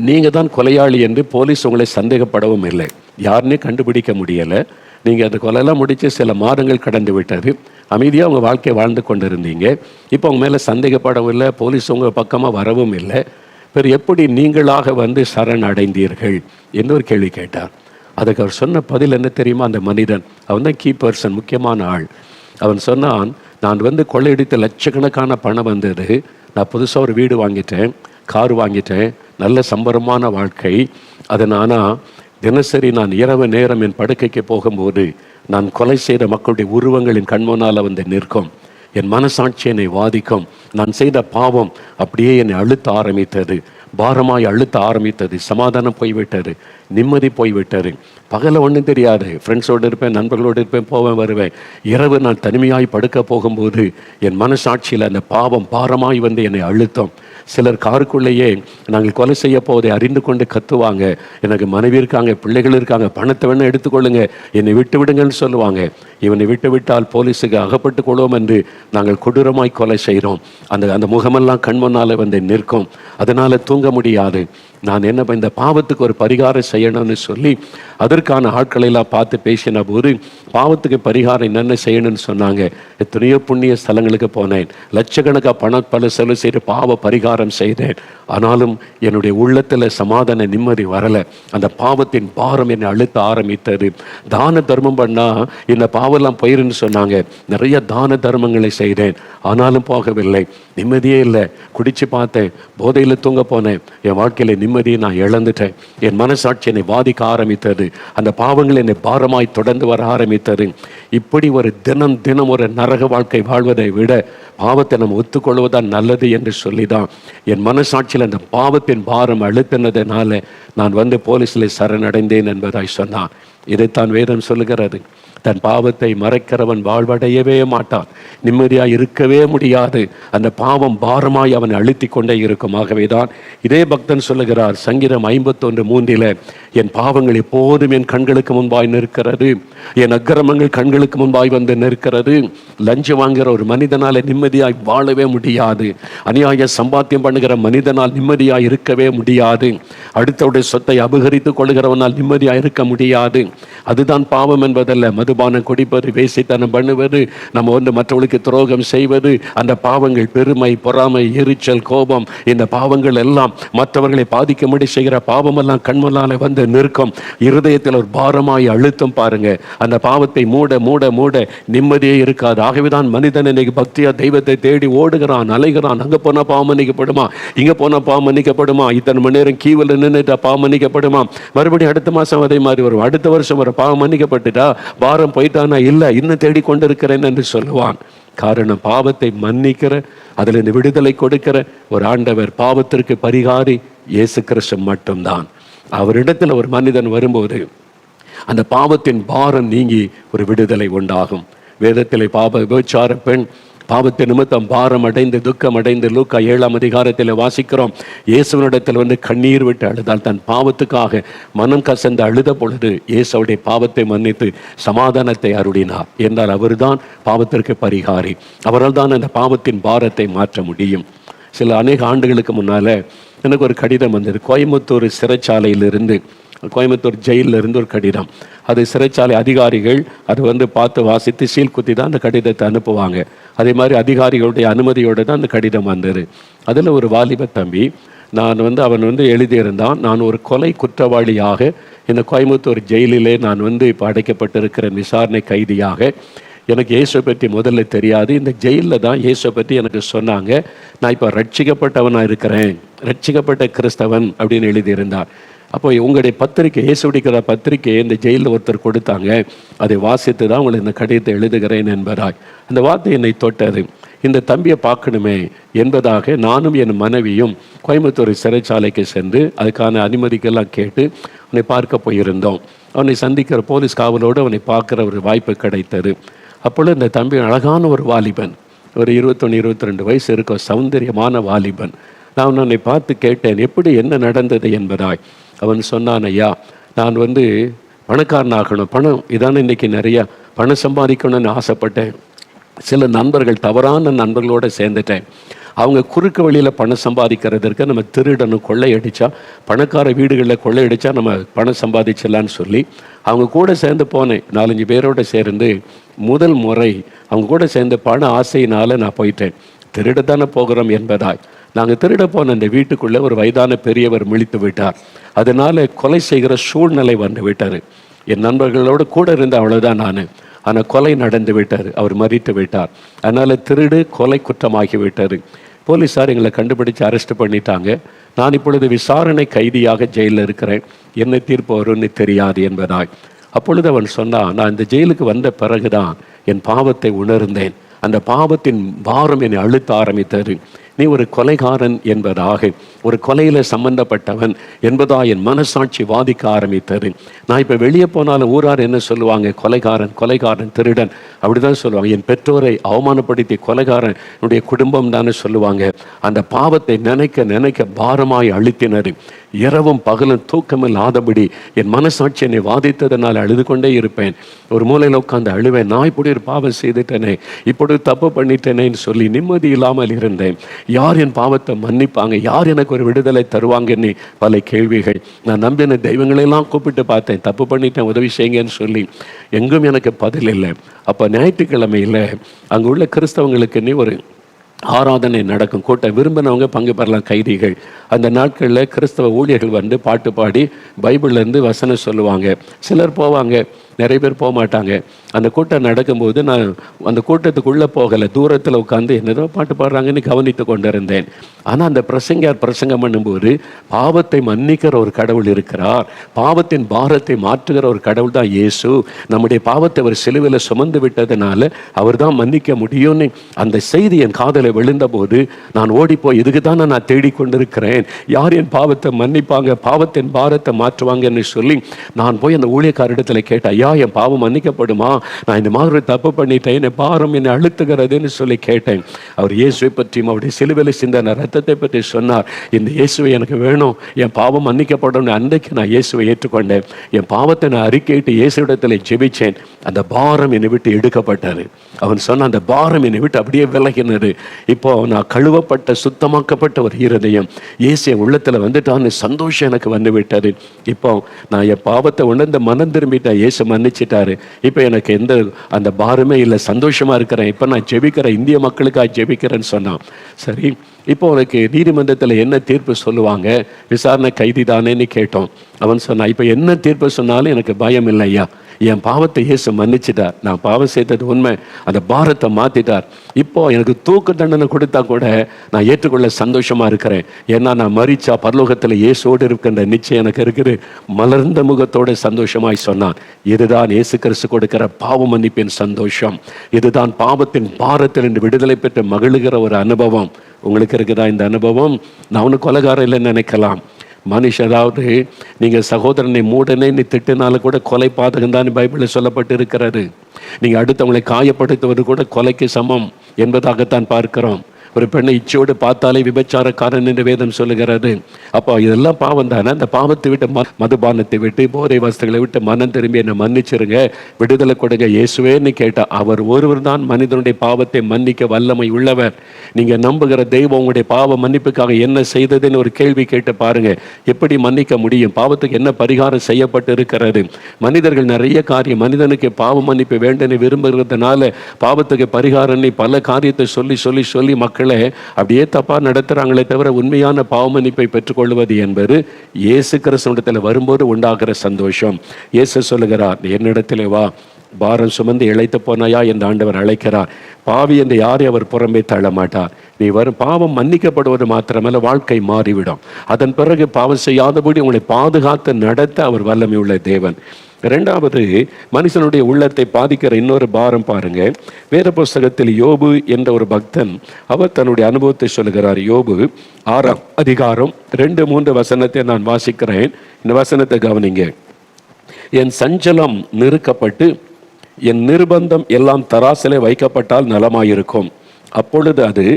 நீங்கள் தான் கொலையாளி என்று போலீஸ் உங்களை சந்தேகப்படவும் இல்லை, யாருன்னே கண்டுபிடிக்க முடியலை. நீங்கள் அந்த கொலையெல்லாம் முடித்து சில மாதங்கள் கடந்து விட்டது, அமைதியாக உங்கள் வாழ்க்கையை வாழ்ந்து கொண்டு இருந்தீங்க. இப்போ உங்கள் மேலே சந்தேகப்படவும் இல்லை, போலீஸ் உங்கள் பக்கமாக வரவும் இல்லை. பிறகு எப்படி நீங்களாக சரண் அடைந்தீர்கள் என்று ஒரு கேள்வி கேட்டார். அதுக்கு அவர் சொன்ன பதில் என்ன தெரியுமா? அந்த மனிதன், அவன் தான் கீ பர்சன், முக்கியமான ஆள். அவன் சொன்னான், நான் கொள்ளையடித்த லட்சக்கணக்கான பணம் வந்தது. நான் புதுசாக ஒரு வீடு வாங்கிட்டேன், கார் வாங்கிட்டேன், நல்ல சம்பரமான வாழ்க்கை. அதை தினசரி நான் இரவு நேரம் என் படுக்கைக்கு போகும்போது நான் கொலை செய்த மக்களுடைய உருவங்களின் கண்முன்னால் நிற்கும். என் மனசாட்சி என்னை வாதிக்கும். நான் செய்த பாவம் அப்படியே என்னை அழுத்த ஆரம்பித்தது, பாரமாய் அழுத்த ஆரம்பித்தது. சமாதானம் போய்விட்டது, நிம்மதி போய்விட்டது. பகலை ஒன்றும் தெரியாது, ஃப்ரெண்ட்ஸோடு இருப்பேன், நண்பர்களோடு இருப்பேன், போவேன் வருவேன். இரவு நான் தனிமையாய் படுக்க போகும்போது என் மனசாட்சியில் அந்த பாவம் பாரமாய் என்னை அழுத்தம். சிலர் காருக்குள்ளேயே நாங்கள் கொலை செய்ய போவதை அறிந்து கொண்டு கத்துவாங்க, எனக்கு மனைவி இருக்காங்க, பிள்ளைகள் இருக்காங்க, பணத்தை வேணால் எடுத்துக்கொள்ளுங்க, என்னை விட்டு விடுங்கன்னு சொல்லுவாங்க. இவனை விட்டு விட்டால் போலீஸுக்கு அகப்பட்டு கொள்வோம் என்று நாங்கள் கொடூரமாய் கொலை செய்கிறோம். அந்த முகமெல்லாம் கண்முன்னால் நிற்கும். அதனால் தூங்க முடியாது. நான் இந்த பாவத்துக்கு ஒரு பரிகாரம் செய்யணும்னு சொல்லி அதற்கான ஆட்களெல்லாம் பார்த்து பேசின போது பாவத்துக்கு பரிகாரம் என்னென்ன செய்யணும்னு சொன்னாங்க. எத்தனையோ புண்ணிய ஸ்தலங்களுக்கு போனேன், லட்சக்கணக்காக பல செலவு செய்து பாவ பரிகாரம் செய்தேன். ஆனாலும் என்னுடைய உள்ளத்தில் சமாதான நிம்மதி வரலை. அந்த பாவத்தின் பாரம் என்னை அழுத்த ஆரம்பித்தது. தான தர்மம் பண்ணால் இந்த பாவெல்லாம் போயிருன்னு சொன்னாங்க. நிறைய தான தர்மங்களை செய்தேன், ஆனாலும் போகவில்லை, நிம்மதியே இல்லை. குடிச்சு பார்த்தேன், போதையில் தூங்க போனேன், என் வாழ்க்கையில் நிம்மதியை நான் இழந்துட்டேன். என் மனசாட்சி என்னை பாதிக்க ஆரம்பித்தது. அந்த பாவங்கள் என்னை பாரமாய் தொடர்ந்து வர ஆரம்பித்தது. இப்படி ஒரு தினம் ஒரு நரக வாழ்க்கை வாழ்வதை விட பாவத்தை நம்ம ஒத்துக்கொள்வதுதான் நல்லது என்று சொல்லிதான் என் மனசாட்சியில் அந்த பாவத்தின் பாரம் அழுத்தினதுனால நான் போலீஸில் சரணடைந்தேன் என்பதாய் சொன்னான். இதைத்தான் வேதம் சொல்லுகிறது. தன் பாவத்தை மறைக்கிறவன் வாழ்வடையவே மாட்டான், நிம்மதியாய் இருக்கவே முடியாது. அந்த பாவம் பாரமாய் அவனை அழுத்தி கொண்டே இருக்கும். ஆகவேதான் இதே பக்தன் சொல்லுகிறார், சங்கீதம் 51:3, என் பாவங்கள் எப்போதும் என் கண்களுக்கு முன்பாய் நிற்கிறது, என் அக்கிரமங்கள் கண்களுக்கு முன்பாய் நிற்கிறது. லஞ்சம் வாங்குகிற ஒரு மனிதனால் நிம்மதியாய் வாழவே முடியாது. அநியாய சம்பாத்தியம் பண்ணுகிற மனிதனால் நிம்மதியாய் இருக்கவே முடியாது. அடுத்தவுடைய சொத்தை அபகரித்துக் கொள்கிறவனால் நிம்மதியாய் இருக்க முடியாது. அதுதான் பாவம் என்பதல்ல. மதுபானம் குடிப்பது, வேசித்தனம் பண்ணுவது, நம்ம மற்றவர்களுக்கு துரோகம் செய்வது, அந்த பாவங்கள் பெருமை, பொறாமை, எரிச்சல், கோபம், இந்த பாவங்கள் எல்லாம் மற்றவர்களை பாதிக்கும்படி செய்கிற பாவமெல்லாம் கண்முன்னால நிற்கும். இருதயத்தில் ஒரு பாரமாய் அழுத்தம் பாருங்க. அந்த பாவத்தை மூட மூட மூட நிம்மதியே இருக்காது. ஆகவேதான் மனிதன் இன்னைக்கு பக்தியா தெய்வத்தை தேடி ஓடுகிறான், அலைகிறான். அங்க போனா பாவம் மன்னிக்கப்படுமா, இங்க போனா பாவம் மன்னிக்கப்படுமா, இத்தனை மணி நேரம் கீவில் நின்றுட்டா பாவம் மன்னிக்கப்படுமா, மறுபடியும் அடுத்த மாசம் அதே மாதிரி வரும், அடுத்த வருஷம் வர பாவம் மன்னிக்கப்பட்டுட்டா, பாரம் போயிட்டானா, இல்லை இன்னும் தேடிக்கொண்டிருக்கிறேன் என்று சொல்லுவான். காரணம், பாவத்தை மன்னிக்கிற, அதில் இந்த விடுதலை கொடுக்கிற ஒரு ஆண்டவர், பாவத்திற்கு பரிகாரி இயேசு கிறிஸ்து மட்டும்தான். அவரிடத்தில் ஒரு மனிதன் வரும்போது அந்த பாவத்தின் பாரம் நீங்கி ஒரு விடுதலை உண்டாகும். வேதத்திலே விபச்சார பெண் பாவத்தை நிமித்தம் பாரம் அடைந்து துக்கம் அடைந்து லூக்கா 7ஆம் அதிகாரத்தில் வாசிக்கிறோம். இயேசுவினிடத்தில் வந்து கண்ணீர் விட்டு அழுதால், தன் பாவத்துக்காக மனம் கசந்து அழுத பொழுது இயேசுடைய பாவத்தை மன்னித்து சமாதானத்தை அருளினார். என்றால் அவர்தான் பாவத்திற்கு பரிகாரி. அவரால் தான் அந்த பாவத்தின் பாரத்தை மாற்ற முடியும். சில அநேக ஆண்டுகளுக்கு முன்னால் எனக்கு ஒரு கடிதம் வந்தது. கோயம்புத்தூர் சிறைச்சாலையிலிருந்து, கோயம்புத்தூர் ஜெயிலில் இருந்து ஒரு கடிதம். அது சிறைச்சாலை அதிகாரிகள் அது வந்து பார்த்து வாசித்து சீல் குத்தி தான் அந்த கடிதத்தை அனுப்புவாங்க. அதே மாதிரி அதிகாரிகளுடைய அனுமதியோடு தான் அந்த கடிதம் வந்தது. அதில் ஒரு வாலிப தம்பி அவன் எழுதியிருந்தான், நான் ஒரு கொலை குற்றவாளியாக இந்த கோயம்புத்தூர் ஜெயிலிலே நான் இப்போ அடைக்கப்பட்டிருக்கிறேன், விசாரணை கைதியாக. எனக்கு இயேசுவை பற்றி முதல்ல தெரியாது. இந்த ஜெயிலில் தான் இயேசுவை பற்றி எனக்கு சொன்னாங்க. நான் இப்போ ரட்சிக்கப்பட்டவனாக இருக்கிறேன், ரட்சிக்கப்பட்ட கிறிஸ்தவன் அப்படின்னு எழுதியிருந்தார். அப்போ உங்களுடைய பத்திரிக்கை, இயேசுடிக்கிற பத்திரிக்கையை இந்த ஜெயிலில் ஒருத்தர் கொடுத்தாங்க. அதை வாசித்து தான் உங்களுக்கு இந்த கடிதத்தை எழுதுகிறேன் என்பதாய் அந்த வார்த்தை என்னை தொட்டது. இந்த தம்பியை பார்க்கணுமே என்பதாக நானும் என் மனைவியும் கோயம்புத்தூர் சிறைச்சாலைக்கு சென்று அதுக்கான அனுமதிக்கெல்லாம் கேட்டு அவனை பார்க்க போயிருந்தோம். அவனை சந்திக்கிற போலீஸ் காவலோடு அவனை பார்க்குற ஒரு வாய்ப்பு கிடைத்தது. அப்பொழுது இந்த தம்பி அழகான ஒரு வாலிபன், ஒரு 21-22 வயசு இருக்கும், சௌந்தரியமான வாலிபன். நான் அவனை பார்த்து கேட்டேன், எப்படி என்ன நடந்தது என்பதாய். அவன் சொன்னான், ஐயா நான் பணக்காரனாகணும், பணம் இதான இன்றைக்கி நிறையா பணம் சம்பாதிக்கணும்னு ஆசைப்பட்டேன். சில நண்பர்கள், தவறான நண்பர்களோடு சேர்ந்துட்டேன். அவங்க குறுக்கு வழியில் பணம் சம்பாதிக்கிறதுக்கு நம்ம திருடணும், கொள்ளையடித்தா, பணக்கார வீடுகளில் கொள்ளையடித்தா நம்ம பணம் சம்பாதிச்சிடலான்னு சொல்லி அவங்க கூட சேர்ந்து போனேன். 4-5 பேரோடு சேர்ந்து முதல் முறை அவங்க கூட சேர்ந்து பண ஆசையினால் நான் போயிட்டேன். திருட தானே போகிறோம் என்பதாய் நாங்கள் திருட போன அந்த வீட்டுக்குள்ளே ஒரு வயதான பெரியவர் விழித்து விட்டார். அதனால் கொலை செய்கிற சூழ்நிலை வந்து விட்டார். என் நண்பர்களோடு கூட இருந்த அவ்வளோதான் நான். ஆனால் கொலை நடந்து விட்டார், அவர் மறித்து விட்டார். அதனால் திருடு கொலை குற்றமாகி விட்டார். போலீஸார் எங்களை கண்டுபிடிச்சு அரெஸ்ட் பண்ணிட்டாங்க. நான் இப்பொழுது விசாரணை கைதியாக ஜெயிலில் இருக்கிறேன், என்ன தீர்ப்பு வரும்னு தெரியாது என்பதாய். அப்பொழுது அவன் சொன்னான், நான் இந்த ஜெயிலுக்கு வந்த பிறகுதான் என் பாவத்தை உணர்ந்தேன். அந்த பாவத்தின் பாரம் என்னை அழுத்த ஆரம்பித்தது. நீ ஒரு கொலைகாரன் என்பதாக, ஒரு கொலையில் சம்பந்தப்பட்டவன் என்பதா என் மனசாட்சி வாதிக்க ஆரம்பித்தது. நான் இப்போ வெளியே போனாலும் ஊரார் என்ன சொல்லுவாங்க, கொலைகாரன், கொலைகாரன், திருடன் அப்படிதான் சொல்லுவாங்க. என் பெற்றோரை அவமானப்படுத்தி கொலைகாரன் என்னுடைய குடும்பம் தானே சொல்லுவாங்க. அந்த பாவத்தை நினைக்க நினைக்க பாரமாய் அழுத்தினது. இரவும் பகலும் தூக்கமில்லாதபடி என் மனசாட்சி என்னை வாதித்ததனால் அழுது கொண்டே இருப்பேன். ஒரு மூலையில் உட்காந்து அழுவேன். நான் இப்படி ஒரு பாவம் செய்துட்டேனே, இப்படி தப்பு பண்ணிட்டேனேன்னு சொல்லி நிம்மதி இல்லாமல் இருந்தேன். யார் என் பாவத்தை மன்னிப்பாங்க, யார் எனக்கு ஒரு விடுதலை தருவாங்கன்னு பல கேள்விகள். நான் நம்பின தெய்வங்களெல்லாம் கூப்பிட்டு பார்த்தேன், தப்பு பண்ணிட்டேன் உதவி செய்யுங்கன்னு சொல்லி. எங்கும் எனக்கு பதில் இல்லை. அப்போ ஞாயிற்றுக்கிழமையில் அங்கே உள்ள கிறிஸ்தவங்களுக்கு ஒரு ஆராதனை நடக்கும். கூட்டம் விரும்பினவங்க பங்கு பெறலாம், கைதிகள். அந்த நாட்களில் கிறிஸ்தவ ஊழியர்கள் பாட்டு பாடி பைபிள்லேருந்து வசனம் சொல்லுவாங்க. சிலர் போவாங்க, நிறைய பேர் போக மாட்டாங்க. அந்த கூட்டம் நடக்கும்போது நான் அந்த கூட்டத்துக்குள்ளே போகலை, தூரத்தில் உட்காந்து என்னதோ பாட்டு பாடுறாங்கன்னு கவனித்து கொண்டு இருந்தேன். ஆனால் அந்த பிரசங்கியார் பிரசங்கம் பண்ணும்போது பாவத்தை மன்னிக்கிற ஒரு கடவுள் இருக்கிறார், பாவத்தின் பாரத்தை மாற்றுகிற ஒரு கடவுள் தான் இயேசு. நம்முடைய பாவத்தை அவர் சிலுவையில் சுமந்து விட்டதுனால அவர் தான் மன்னிக்க முடியும்னு அந்த செய்தி என் காதலை விழுந்த போது நான் ஓடிப்போய், இதுக்கு தானே நான் தேடிக்கொண்டிருக்கிறேன், யார் என் பாவத்தை மன்னிப்பாங்க, பாவத்தின் பாரத்தை மாற்றுவாங்கன்னு சொல்லி நான் போய் அந்த ஊழியக்காரிடத்தில் கேட்டேன், ஐயா என் பாவம் மன்னிக்கப்படுமா, நான் இந்த மாதிரி தப்பு பண்ணிட்டேன், என் பாரம் என்னை அழுத்துகிறதுன்னு சொல்லி கேட்டேன். அவர் இயேசுவை பற்றியும் அவருடைய சிலுவையில் சிந்தின ரத்தத்தை பற்றி சொன்னார். இந்த இயேசுவை எனக்கு வேணும், என் பாவம் மன்னிக்கப்படும். அன்றைக்கு நான் இயேசுவை ஏற்றுக்கொண்டேன். என் பாவத்தை நான் அறிக்கையிட்டு இயேசுவிடத்தில் ஜெபிச்சேன். அந்த பாரம் என்னை விட்டு எடுக்கப்பட்டது. அவன் சொன்ன அந்த பாரம் என்னை விட்டு அப்படியே விலகினது. இப்போ நான் கழுவப்பட்ட சுத்தமாக்கப்பட்ட ஒரு இருதயம் இயேசு உள்ளத்தில் வந்துட்டான்னு சந்தோஷம் எனக்கு வந்து விட்டது. இப்போ நான் என் பாவத்தை உணர்ந்த மனம் திரும்பிட்டேன், இயேசு மன்னிச்சிட்டாரு. இப்போ எனக்கு எந்த அந்த பாரமே இல்லை, சந்தோஷமா இருக்கிறேன். இப்போ நான் ஜெபிக்கிறேன், இந்திய மக்களுக்காக ஜெபிக்கிறேன்னு சொன்னான். சரி, இப்போ உனக்கு நீதிமன்றத்தில் என்ன தீர்ப்பு சொல்லுவாங்க, விசாரணை கைதி தானேன்னு கேட்டோம். அவன் சொன்னான், இப்போ என்ன தீர்ப்பு சொன்னாலும் எனக்கு பயம் இல்லையா, என் பாவத்தை இயேசு மன்னிச்சிட்டார், நான் பாவம் செய்தது உண்மை, அந்த பாரத்தை மாற்றிட்டார். இப்போ எனக்கு தூக்கு தண்டனை கொடுத்தா கூட நான் ஏற்றுக்கொள்ள சந்தோஷமா இருக்கிறேன். ஏன்னா நான் மரிச்சா பரலோகத்தில் இயேசோடு இருக்கின்ற நிச்சயம் எனக்கு இருக்குது. மலர்ந்த முகத்தோடு சந்தோஷமாய் சொன்னான். இதுதான் இயேசு கிறிஸ்து கொடுக்கிற பாவ மன்னிப்பின் சந்தோஷம். இதுதான் பாவத்தின் பாரத்தில் இன்று விடுதலை பெற்று மகிழுகிற ஒரு அனுபவம். உங்களுக்கு இருக்குதா இந்த அனுபவம்? நான் ஒன்றும் கொலைகாரம் இல்லைன்னு நினைக்கலாம். அதாவது நீங்கள் சகோதரனை மூடனே நீ திட்டினாலும் கூட கொலை பாதகம் தான் பைபிளில் சொல்லப்பட்டு இருக்கிறது. நீங்கள் அடுத்தவங்களை காயப்படுத்துவது கூட கொலைக்கு சமம். என்பதாகத்தான் பார்க்கிறோம். ஒரு பெண்ணை இச்சையோடு பார்த்தாலே விபச்சாரக்காரன் என்று வேதம் சொல்லுகிறது. அப்போ இதெல்லாம் பாவம் தானே? அந்த பாவத்தை விட்டு, மதுபானத்தை விட்டு, போதை வஸ்துகளை விட்டு மனம் திரும்பி என்னை மன்னிச்சிருங்க, விடுதலை கொடுங்க இயேசுவேன்னு கேட்டால் அவர் ஒருவர் தான் மனிதனுடைய பாவத்தை மன்னிக்க வல்லமை உள்ளவர். நீங்கள் நம்புகிற தெய்வம் உங்களுடைய பாவ மன்னிப்புக்காக என்ன செய்ததுன்னு ஒரு கேள்வி கேட்டு பாருங்க. எப்படி மன்னிக்க முடியும்? பாவத்துக்கு என்ன பரிகாரம் செய்யப்பட்டு இருக்கிறது? மனிதர்கள் நிறைய காரியம், மனிதனுக்கு பாவ மன்னிப்பு வேண்டும்னு விரும்புகிறதுனால பாவத்துக்கு பரிகாரம்னு பல காரியத்தை சொல்லி சொல்லி சொல்லி மக்கள் அப்படியே தப்பா நடத்துறாங்களே தவிர உண்மையான பாவமன்னிப்பை பெற்றுக்கொள்வது என்பது இயேசு கிறிஸ்துவிடத்தில் வரும்போது உண்டாகிற சந்தோஷம். இயேசு சொல்லுகிறார், என்னிடத்திலே வா, பாரம் சுமந்து இழைத்து போனாயா என்று ஆண்டவர் அழைக்கிறார். பாவி என்று யாரையும் அவர் புறம்பே தள்ள மாட்டார். நீ வரும் பாவம் மன்னிக்கப்படுவது மாத்திரமல்ல, வாழ்க்கை மாறிவிடும். அதன் பிறகு பாவம் செய்யாதபடி உங்களை பாதுகாத்து நடத்த அவர் வல்லமை உள்ள தேவன். இரண்டாவது, மனுஷனுடைய உள்ளத்தை பாதிக்கிற இன்னொரு பாரம் பாருங்க. வேத புஸ்தகத்தில் யோபு என்ற ஒரு பக்தன் அவர் தன்னுடைய அனுபவத்தை சொல்லுகிறார். யோபு 6ஆம் அதிகாரம் 2-3 வசனத்தை நான் வாசிக்கிறேன். இந்த வசனத்தை கவனிங்க. என் சஞ்சலம் நிறுக்கப்பட்டு என் நிர்பந்தம் எல்லாம் தராசிலே வைக்கப்பட்டால் நலமாயிருக்கும். அப்பொழுது அது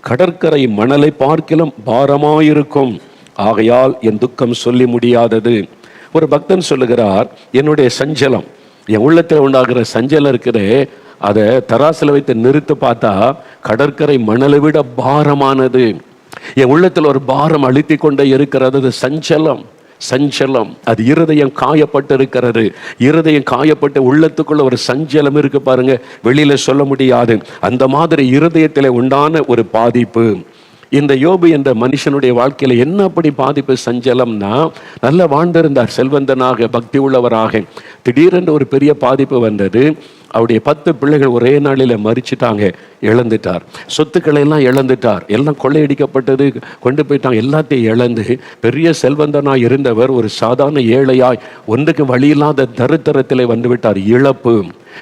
கடற்கரை மணலை பார்க்கிலும் பாரமாயிருக்கும். ஆகையால் என் துக்கம் சொல்லி முடியாதது. ஒரு பக்தன் சொல்லுகிறார், என்னுடைய சஞ்சலம், என் உள்ளத்தில் உண்டாகிற சஞ்சலம் இருக்குதே, அதை தராசில் வைத்து நிறுத்து பார்த்தா கடற்கரை மணலை விட பாரமானது. என் உள்ளத்தில் ஒரு பாரம் அழுத்தி கொண்டே இருக்கிறது. அது சஞ்சலம். சஞ்சலம் அது இருதயம் காயப்பட்டு இருக்கிறது. இருதயம் காயப்பட்டு உள்ளத்துக்குள்ள ஒரு சஞ்சலம் இருக்கு பாருங்க, வெளியில சொல்ல முடியாது. அந்த மாதிரி இருதயத்தில் உண்டான ஒரு பாதிப்பு. இந்த யோபு என்ற மனுஷனுடைய வாழ்க்கையில என்ன அப்படி பாதிப்பு, சஞ்சலம்னா, நல்ல வாழ்ந்திருந்தார், செல்வந்தனாக, பக்தி உள்ளவராக. திடீரென்று ஒரு பெரிய பாதிப்பு வந்தது. அவருடைய 10 பிள்ளைகள் ஒரே நாளில் மறிச்சிட்டாங்க, இழந்துட்டார். சொத்துக்களை எல்லாம் இழந்துட்டார், எல்லாம் கொள்ளையடிக்கப்பட்டது, கொண்டு போயிட்டாங்க. எல்லாத்தையும் இழந்து பெரிய செல்வந்தனாய் இருந்தவர் ஒரு சாதாரண ஏழையாய் ஒன்றுக்கு வழியில்லாத தரித்திரத்திலே வந்து விட்டார். இழப்பு,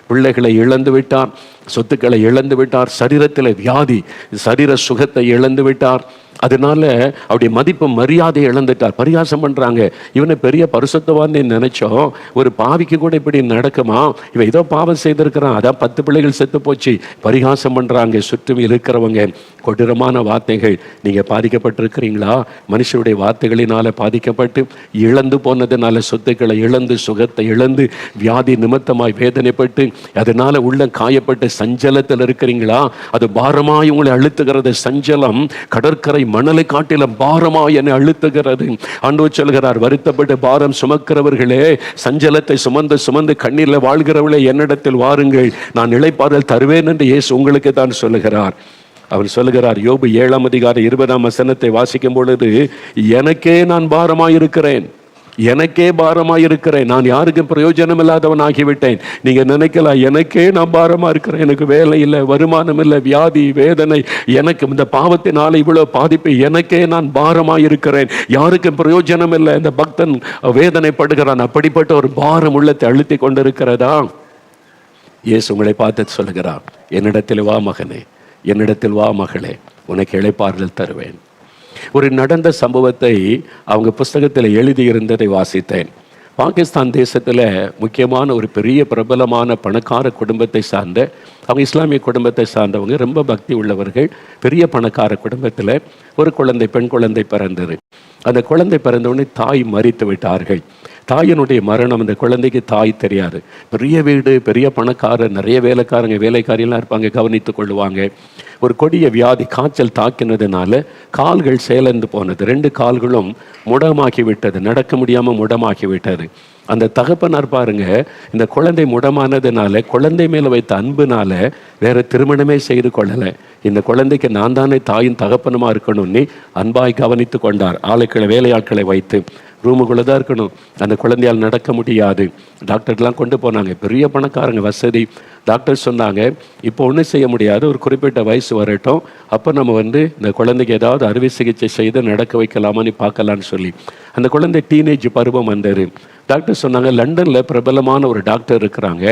பிள்ளைகளை இழந்து விட்டார், சொத்துக்களை இழந்து விட்டார், சரீரத்தில் வியாதி, சரீர சுகத்தை இழந்து விட்டார். அதனால அவருடைய மதிப்பு மரியாதையை இழந்துட்டார். பரிகாசம் பண்றாங்க, இவனை பெரிய பரிசுத்தவான்னு நினைச்சோம், ஒரு பாவிக்கு கூட இப்படி நடக்குமா, இவன் ஏதோ பாவம் செய்திருக்கிறான், அதான் 10 பிள்ளைகள் செத்து போச்சு. பரிகாசம் பண்றாங்க சுற்றும் இருக்கிறவங்க. கொடூரமான வார்த்தைகள். நீங்க பாதிக்கப்பட்டிருக்கிறீங்களா? மனுஷனுடைய வார்த்தைகளினால பாதிக்கப்பட்டு இழந்து போனதுனால சொத்துக்களை இழந்து, சுகத்தை இழந்து, வியாதி நிமித்தமாய் வேதனைப்பட்டு, அதனால உள்ள காயப்பட்டு சஞ்சலத்தில் இருக்கிறீங்களா? அது பாரமாய் உங்களை அழுத்துகிறது. சஞ்சலம் கடற்கரை மணலை காட்டிலும் பாரமாய் என்னை அழுத்துகிறது. ஆண்டவர் சொல்கிறார், வருத்தப்பட்டு பாரம் சுமக்கிறவர்களே, சஞ்சலத்தை சுமந்து சுமந்து கண்ணீரில் வாழ்கிறவர்களே, என்னிடத்தில் வாருங்கள், நான் இளைப்பாறுதல் தருவேன் என்று இயேசு உங்களுக்கு தான் சொல்லுகிறார். அவர் சொல்லுகிறார், யோபு 7ஆம் அதிகாரம் 20ஆம் வசனத்தை வாசிக்கும் பொழுது, எனக்கே நான் பாரமாயிருக்கிறேன், எனக்கே பாரமாயிருக்கிறேன், நான் யாருக்கும் பிரயோஜனம் இல்லாதவன் ஆகிவிட்டேன். நீங்க நினைக்கலாம், எனக்கே நான் பாரமா இருக்கிறேன், எனக்கு வேலை இல்லை, வருமானம் இல்லை, வியாதி, வேதனை, எனக்கு இந்த பாவத்தினால இவ்வளவு பாதிப்பு, எனக்கே நான் பாரமாயிருக்கிறேன், யாருக்கும் பிரயோஜனம் இல்லை. இந்த பக்தன் வேதனைப்படுகிறான். அப்படிப்பட்ட ஒரு பாரம் உள்ளத்தை அழுத்தி கொண்டிருக்கிறதா? இயேசு உங்களை பார்த்து சொல்லுகிறார், என்னிடத்தில் வா மகனே, என்னிடத்தில் வா மகளே, உனக்கு இளைப்பாறுதல் தருவேன். ஒரு நடந்த சம்பவத்தை அவங்க புஸ்தகத்தில் எழுதியிருந்ததை வாசித்தேன். பாகிஸ்தான் தேசத்தில் முக்கியமான ஒரு பெரிய பிரபலமான பணக்கார குடும்பத்தை சார்ந்த, அவங்க இஸ்லாமிய குடும்பத்தை சார்ந்தவங்க, ரொம்ப பக்தி உள்ளவர்கள். பெரிய பணக்கார குடும்பத்தில் ஒரு குழந்தை, பெண் குழந்தை பிறந்தது. அந்த குழந்தை பிறந்தவுடனே தாய் மரித்து விட்டார்கள். தாயினுடைய மரணம், அந்த குழந்தைக்கு தாய் தெரியாது. பெரிய வீடு, பெரிய பணக்காரர், நிறைய வேலைக்காரங்க, வேலைக்காரியெல்லாம் இருப்பாங்க, கவனித்து கொள்ளுவாங்க. ஒரு கொடிய வியாதி, காய்ச்சல் தாக்கினதுனால கால்கள் செயலந்து போனது. 2 கால்களும் முடமாக்கி விட்டது, நடக்க முடியாமல் முடமாக்கி விட்டது. அந்த தகப்பனார் பாருங்க, இந்த குழந்தை முடமானதுனால, குழந்தை மேல வைத்த அன்புனால வேற திருமணமே செய்து கொள்ளலை. இந்த குழந்தைக்கு நான் தானே தாயின் தகப்பனுமா இருக்கணும்னு அன்பாய் கவனித்து கொண்டார். ஆளுக்களை, வேலையாட்களை வைத்து ரூமுக்குள்ளே தான் இருக்கணும். அந்த குழந்தையால் நடக்க முடியாது. டாக்டர்லாம் கொண்டு போனாங்க, பெரிய பணக்காரங்க, வசதி. டாக்டர் சொன்னாங்க, இப்போ ஒன்றும் செய்ய முடியாது, ஒரு குறிப்பிட்ட வயசு வரட்டும், அப்போ நம்ம இந்த குழந்தைக்கு ஏதாவது அறுவை சிகிச்சை செய்து நடக்க வைக்கலாமான்னு பார்க்கலான்னு சொல்லி அந்த குழந்தை டீனேஜ் பருவம் வந்தது. டாக்டர் சொன்னாங்க, லண்டனில் பிரபலமான ஒரு டாக்டர் இருக்கிறாங்க,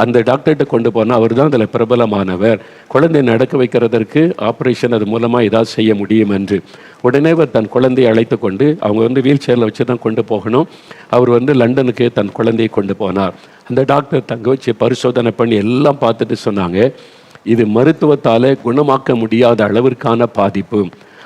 அந்த டாக்டர்கிட்ட கொண்டு போனால் அவர் தான் அதில் பிரபலமானவர், குழந்தையை நடக்க வைக்கிறதற்கு ஆப்ரேஷன் அது மூலமாக ஏதாவது செய்ய முடியும் என்று. உடனே அவர் தன் குழந்தையை அழைத்து கொண்டு, அவங்க வீல் சேரில் வச்சு தான் கொண்டு போகணும், அவர் லண்டனுக்கு தன் குழந்தையை கொண்டு போனார். அந்த டாக்டர் தங்க வச்சு பரிசோதனை பண்ணி எல்லாம் பார்த்துட்டு சொன்னாங்க, இது மருத்துவத்தால் குணமாக்க முடியாத அளவிற்கான பாதிப்பு.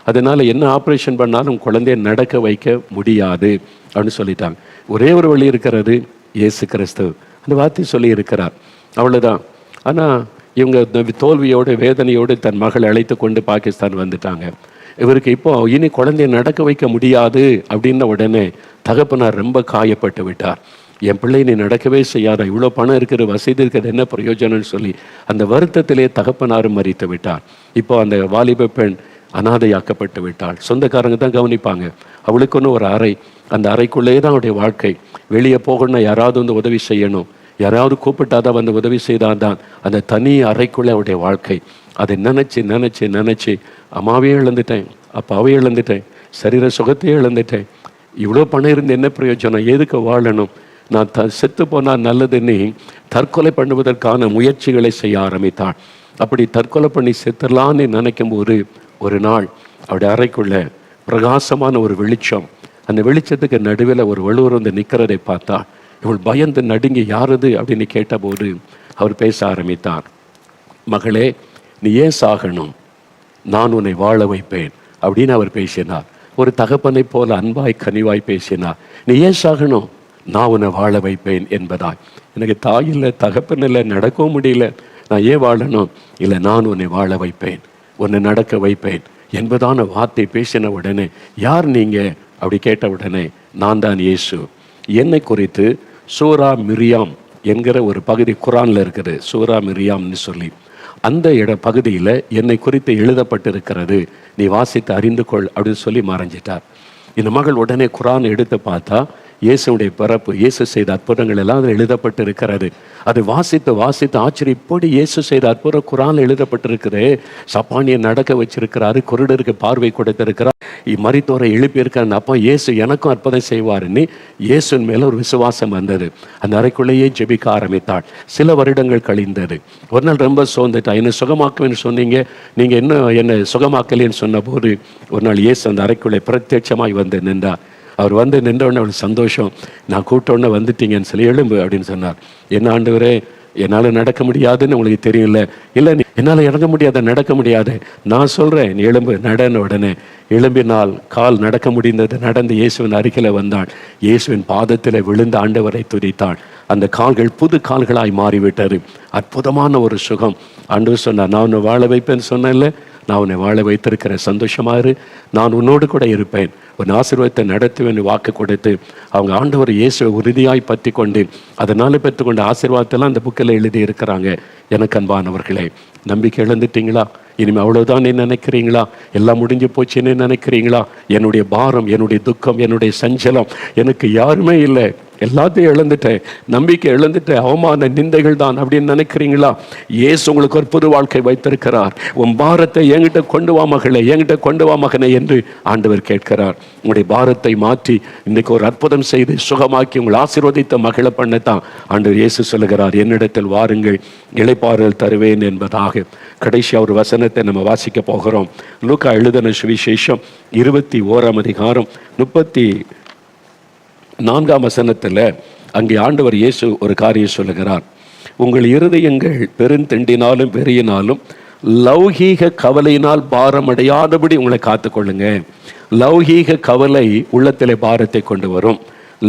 அதனால் என்ன ஆப்ரேஷன் பண்ணாலும் குழந்தைய நடக்க வைக்க முடியாது அப்படின்னு சொல்லிட்டாங்க. ஒரே ஒரு வழி இருக்கிறது, இயேசு கிறிஸ்து அந்த வார்த்தை சொல்லி இருக்கிறார், அவ்வளோதான். ஆனால் இவங்க தோல்வியோடு வேதனையோடு தன் மகளை அழைத்து கொண்டு பாகிஸ்தான் வந்துட்டாங்க. இவருக்கு இப்போ இனி குழந்தைய நடக்க வைக்க முடியாது அப்படின்ன உடனே தகப்பனார் ரொம்ப காயப்பட்டு விட்டார். என் பிள்ளை நீ நடக்கவே செய்யாத, இவ்வளோ பணம் இருக்கிற வசதி இருக்கிறது என்ன பிரயோஜனம்னு சொல்லி அந்த வருத்தத்திலே தகப்பனாரும் மறித்து விட்டார். இப்போ அந்த வாலிப பெண் அனாதையாக்கப்பட்டு விட்டாள். சொந்தக்காரங்க தான் கவனிப்பாங்க. அவளுக்குன்னு ஒரு அறை, அந்த அறைக்குள்ளே தான் அவருடைய வாழ்க்கை. வெளியே போகணும்னா யாராவது வந்து உதவி செய்யணும், யாராவது கூப்பிட்டாதான் வந்து உதவி செய்தால்தான் அந்த தனி அறைக்குள்ளே அவருடைய வாழ்க்கை. அதை நினச்சி நினச்சி நினச்சி அம்மாவே இழந்துட்டேன், அப்பாவே இழந்துட்டேன், சரீர சுகத்தையே இழந்துட்டேன், இவ்வளோ பணம் இருந்து என்ன பிரயோஜனம், எதுக்கு வாழணும், நான் செத்து போனால் நல்லதுன்னு தற்கொலை பண்ணுவதற்கான முயற்சிகளை செய்ய ஆரம்பித்தாள். அப்படி தற்கொலை பண்ணி செத்துடலான்னு நினைக்கும் போது ஒரு நாள் அவருடைய அறைக்குள்ள பிரகாசமான ஒரு வெளிச்சம், அந்த வெளிச்சத்துக்கு நடுவில் ஒரு வலுவர் வந்து நிற்கிறதை பார்த்தா இவள் பயந்து நடுங்கி யாரது அப்படின்னு கேட்டபோது அவர் பேச ஆரம்பித்தார். மகளே, நீ ஏன் சாகணும், நான் உன்னை வாழ வைப்பேன் அப்படின்னு அவர் பேசினார். ஒரு தகப்பனை போல அன்பாய் கனிவாய் பேசினார். நீ ஏன் சாகணும், நான் உன்னை வாழ வைப்பேன் என்பதாய். எனக்கு தாய் இல்லை, தகப்பன் இல்லை, நடக்கவும் முடியல, நான் ஏன் வாழணும், இல்லை நான் உன்னை வாழ வைப்பேன், உன்னை நடக்க வைப்பேன் என்பதான வார்த்தை பேசின உடனே, யார் நீங்க அப்படி கேட்ட உடனே, நான் தான் இயேசு. என்னை குறித்து சூரா மிரியாம் என்கிற ஒரு பகுதி குரான்ல இருக்குது, சூரா மிரியாம்னு சொல்லி அந்த பகுதியில் என்னை குறித்து எழுதப்பட்டிருக்கிறது, நீ வாசித்து அறிந்து கொள் அப்படின்னு சொல்லி மறைஞ்சிட்டார். இந்த மகள் உடனே குரான் எடுத்து பார்த்தா இயேசுடைய பிறப்பு, இயேசு செய்த அற்புதங்கள் எல்லாம் அதில் எழுதப்பட்டு இருக்கிறது. அது வாசித்து வாசித்து ஆச்சரியம், இப்படி இயேசு செய்த அற்புதம் குரான் எழுதப்பட்டிருக்குது. சப்பானியை நடக்க வச்சிருக்கிறாரு, குருடருக்கு பார்வை கொடுத்திருக்கிறார், மரித்தோரை எழுப்பியிருக்காரு. அப்போ இயேசு எனக்கும் அற்புதம் செய்வாருன்னு இயேசுவின் மேல ஒரு விசுவாசம் வந்தது. அந்த அறைக்குள்ளேயே ஜெபிக்க ஆரம்பித்தாள். சில வருடங்கள் கழிந்தது. ஒரு நாள் ரொம்ப சோர்ந்துட்டா. என்னை சுகமாக்குவேன்னு சொன்னீங்க, நீங்க இன்னும் என்னை சுகமாக்கலேன்னு சொன்ன போது ஒரு நாள் இயேசு அந்த அறைக்குள்ளே பிரத்யட்சமாய் வந்து நின்றார். அவர் வந்து நின்றவுடனே அவளுக்கு சந்தோஷம். நான் கூப்பிட்டோன்னே வந்துட்டீங்கன்னு சொல்லி எழும்பு அப்படின்னு சொன்னார். என்ன ஆண்டவரே, என்னால் நடக்க முடியாதுன்னு உங்களுக்கு தெரியல. இல்லை, நீ என்னால் இறங்க முடியாத, நடக்க முடியாது, நான் சொல்கிறேன், நீ எழும்பு நடன. உடனே எழும்பினால் கால் நடக்க முடிந்தது. நடந்து இயேசுவின் அருகில் வந்தாள். இயேசுவின் பாதத்தில் விழுந்த ஆண்டவரை துதித்தாள். அந்த கால்கள் புது கால்களாய் மாறிவிட்டது. அற்புதமான ஒரு சுகம். ஆண்டவர் சொன்னார், நான் உன்னை வாழ வைப்பேன்னு சொன்னேன்ல, நான் உன்னை வாழ வைத்திருக்கிறேன், சந்தோஷமாரு, நான் உன்னோடு கூட இருப்பேன், உன் ஆசீர்வாதத்தை நடத்துவேன் வாக்கு கொடுத்து அவங்க ஆண்டவர் இயேசுவை உறுதியாய் பற்றி கொண்டு அதனால் பெற்றுக்கொண்ட ஆசீர்வாதத்தெல்லாம் அந்த புக்கில் எழுதி இருக்கிறாங்க. எனக்கு அன்பானவர்களே, நம்பிக்கை இழந்துட்டீங்களா? இனிமேல் அவ்வளோதான் நினைக்கிறீங்களா? எல்லாம் முடிஞ்சு போச்சுன்னு நினைக்கிறீங்களா? என்னுடைய பாரம், என்னுடைய துக்கம், என்னுடைய சஞ்சலம், எனக்கு யாருமே இல்லை, எல்லாத்தையும் இழந்துட்டேன், நம்பிக்கை இழந்துட்டேன், அவமான நிந்தைகள் தான் அப்படின்னு நினைக்கிறீங்களா? இயேசு உங்களுக்கு ஒரு புது வாழ்க்கை வைத்திருக்கிறார். உன் பாரத்தை என்கிட்ட கொண்டு வா மகளே, என்கிட்ட கொண்டு வா மகனே என்று ஆண்டவர் கேட்கிறார். உங்களுடைய பாரத்தை மாற்றி இன்னைக்கு ஒரு அற்புதம் செய்து சுகமாக்கி உங்களை ஆசீர்வதித்த மகிழ பண்ணத்தான் ஆண்டவர் இயேசு சொல்லுகிறார், என்னிடத்தில் வாருங்கள், இளைப்பாறுதல் தருவேன் என்பதாக. கடைசியாக ஒரு வசனத்தை நம்ம வாசிக்க போகிறோம். லூக்கா எழுதின சுவிசேஷம் 21ஆம் அதிகாரம் 34ஆம் வசனத்தில் அங்கே ஆண்டவர் இயேசு ஒரு காரியம் சொல்லுகிறார். உங்கள் இருதயங்கள் பெருந்தெண்டினாலும் வெறியினாலும் லௌகீக கவலையினால் பாரமடையாதபடி உங்களை காத்துக்கொள்ளுங்க. லௌகீக கவலை உள்ளத்திலே பாரத்தை கொண்டு வரும்.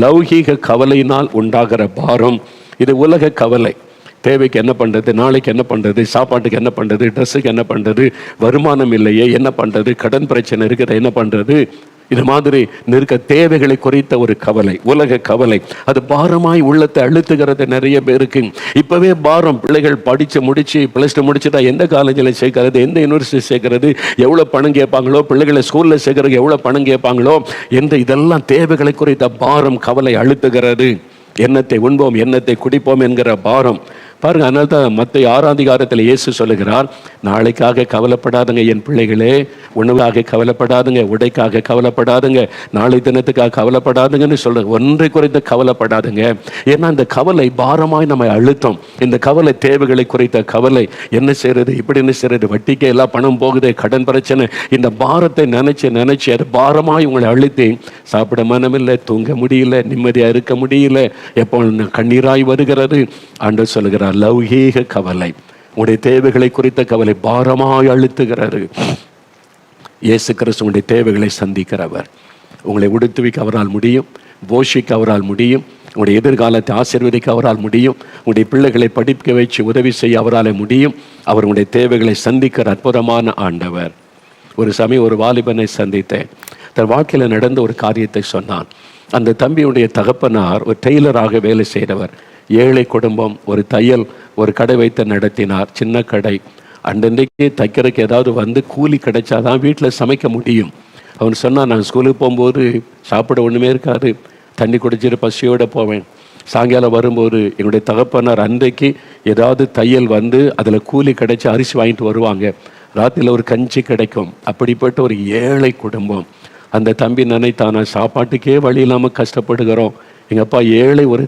லௌகீக கவலையினால் உண்டாகிற பாரம் இது உலக கவலை. தேவைக்கு என்ன பண்ணுறது, நாளைக்கு என்ன பண்ணுறது, சாப்பாட்டுக்கு என்ன பண்ணுறது, ட்ரெஸ்ஸுக்கு என்ன பண்ணுறது, வருமானம் இல்லையே என்ன பண்ணுறது, கடன் பிரச்சனை இருக்கிற என்ன பண்ணுறது, இது மாதிரி இருக்க தேவைகளை குறித்த ஒரு கவலை, உலக கவலை. அது பாரமாய் உள்ளத்தை அழுத்துகிறது நிறைய பேருக்கு. இப்பவே பாரம். பிள்ளைகள் படிச்சு முடிச்சு +2 முடிச்சுட்டா எந்த காலேஜில் சேர்க்கறது, எந்த யூனிவர்சிட்டி சேர்க்கறது, எவ்வளோ பணம் கேட்பாங்களோ, பிள்ளைகளை ஸ்கூலில் சேர்க்கறதுக்கு எவ்வளோ பணம் கேட்பாங்களோ என்று இதெல்லாம் தேவைகளை குறித்த பாரம், கவலை அழுத்துகிறது. எண்ணத்தை உண்போம், எண்ணத்தை குடிப்போம் என்கிற பாரம் பாருங்க. அதனால தான் மத்தேயு 6ஆம் அதிகாரத்தில் இயேசு சொல்லுகிறார், நாளைக்காக கவலைப்படாதுங்க என் பிள்ளைகளே, உணவுக்காக கவலைப்படாதுங்க, உடைக்காக கவலைப்படாதுங்க, நாளை தினத்துக்காக கவலைப்படாதுங்கன்னு சொல்ற. ஒன்றை குறித்து கவலைப்படாதுங்க. ஏன்னா இந்த கவலை பாரமாய் நம்ம அழுத்தம். இந்த கவலை தேவைகளை குறித்த கவலை. என்ன செய்யறது, இப்படின்னு செய்யறது, வட்டிக்கு எல்லாம் பணம் போகுது, கடன் பிரச்சனை, இந்த பாரத்தை நினைச்சு நினைச்சு அது பாரமாய் உங்களை அழுத்தி சாப்பிட மனமில்லை, தூங்க முடியல, நிம்மதியா இருக்க முடியல, எப்போ கண்ணீராய் வருகிறது. ஆண்டவர் சொல்லுகிறார், லௌகீக கவலை. உங்களுடைய தேவைகளை குறித்த கவலை பாரமாய் அழுத்துகிறாரு. இயேசு கிறிஸ்து உங்களுடைய தேவைகளை சந்திக்கிறவர். உங்களை உடுத்துவிக்க அவரால் முடியும், போஷிக்க அவரால் முடியும், உங்களுடைய எதிர்காலத்தை ஆசீர்வதிக்க அவரால் முடியும், உங்களுடைய பிள்ளைகளை படிக்க வச்சு உதவி செய்ய அவரால் முடியும். அவர் உங்களுடைய தேவைகளை சந்திக்கிற அற்புதமான ஆண்டவர். ஒரு சமயம் ஒரு வாலிபனை சந்தித்தேன். தன் வாழ்க்கையில் நடந்த ஒரு காரியத்தை சொன்னான். அந்த தம்பியுடைய தகப்பனார் ஒரு டெய்லராக வேலை செய்கிறவர். ஏழை குடும்பம், ஒரு தையல் ஒரு கடை வைத்து நடத்தினார், சின்ன கடை. அன்றைக்கு தைக்கிறதுக்கு ஏதாவது வந்து கூலி கிடைச்சாதான் வீட்டில் சமைக்க முடியும். அவன் சொன்னான், நான் ஸ்கூலுக்கு போகும்போது சாப்பிட ஒன்றுமே இருக்காது, தண்ணி குடிச்சிட்டு பசியோடு போவேன். சாயங்காலம் வரும்போது என்னுடைய தகப்பனார் அன்றைக்கு ஏதாவது தையல் வந்து அதில் கூலி கிடைச்சி அரிசி வாங்கிட்டு வருவாங்க. ராத்திரியில் ஒரு கஞ்சி கிடைக்கும். அப்படிப்பட்ட ஒரு ஏழை குடும்பம். அந்த தம்பி நினைத்தான், நான் சாப்பாட்டுக்கே வழி இல்லாமல் கஷ்டப்படுகிறோம். எங்கள் அப்பா ஏழை, ஒரு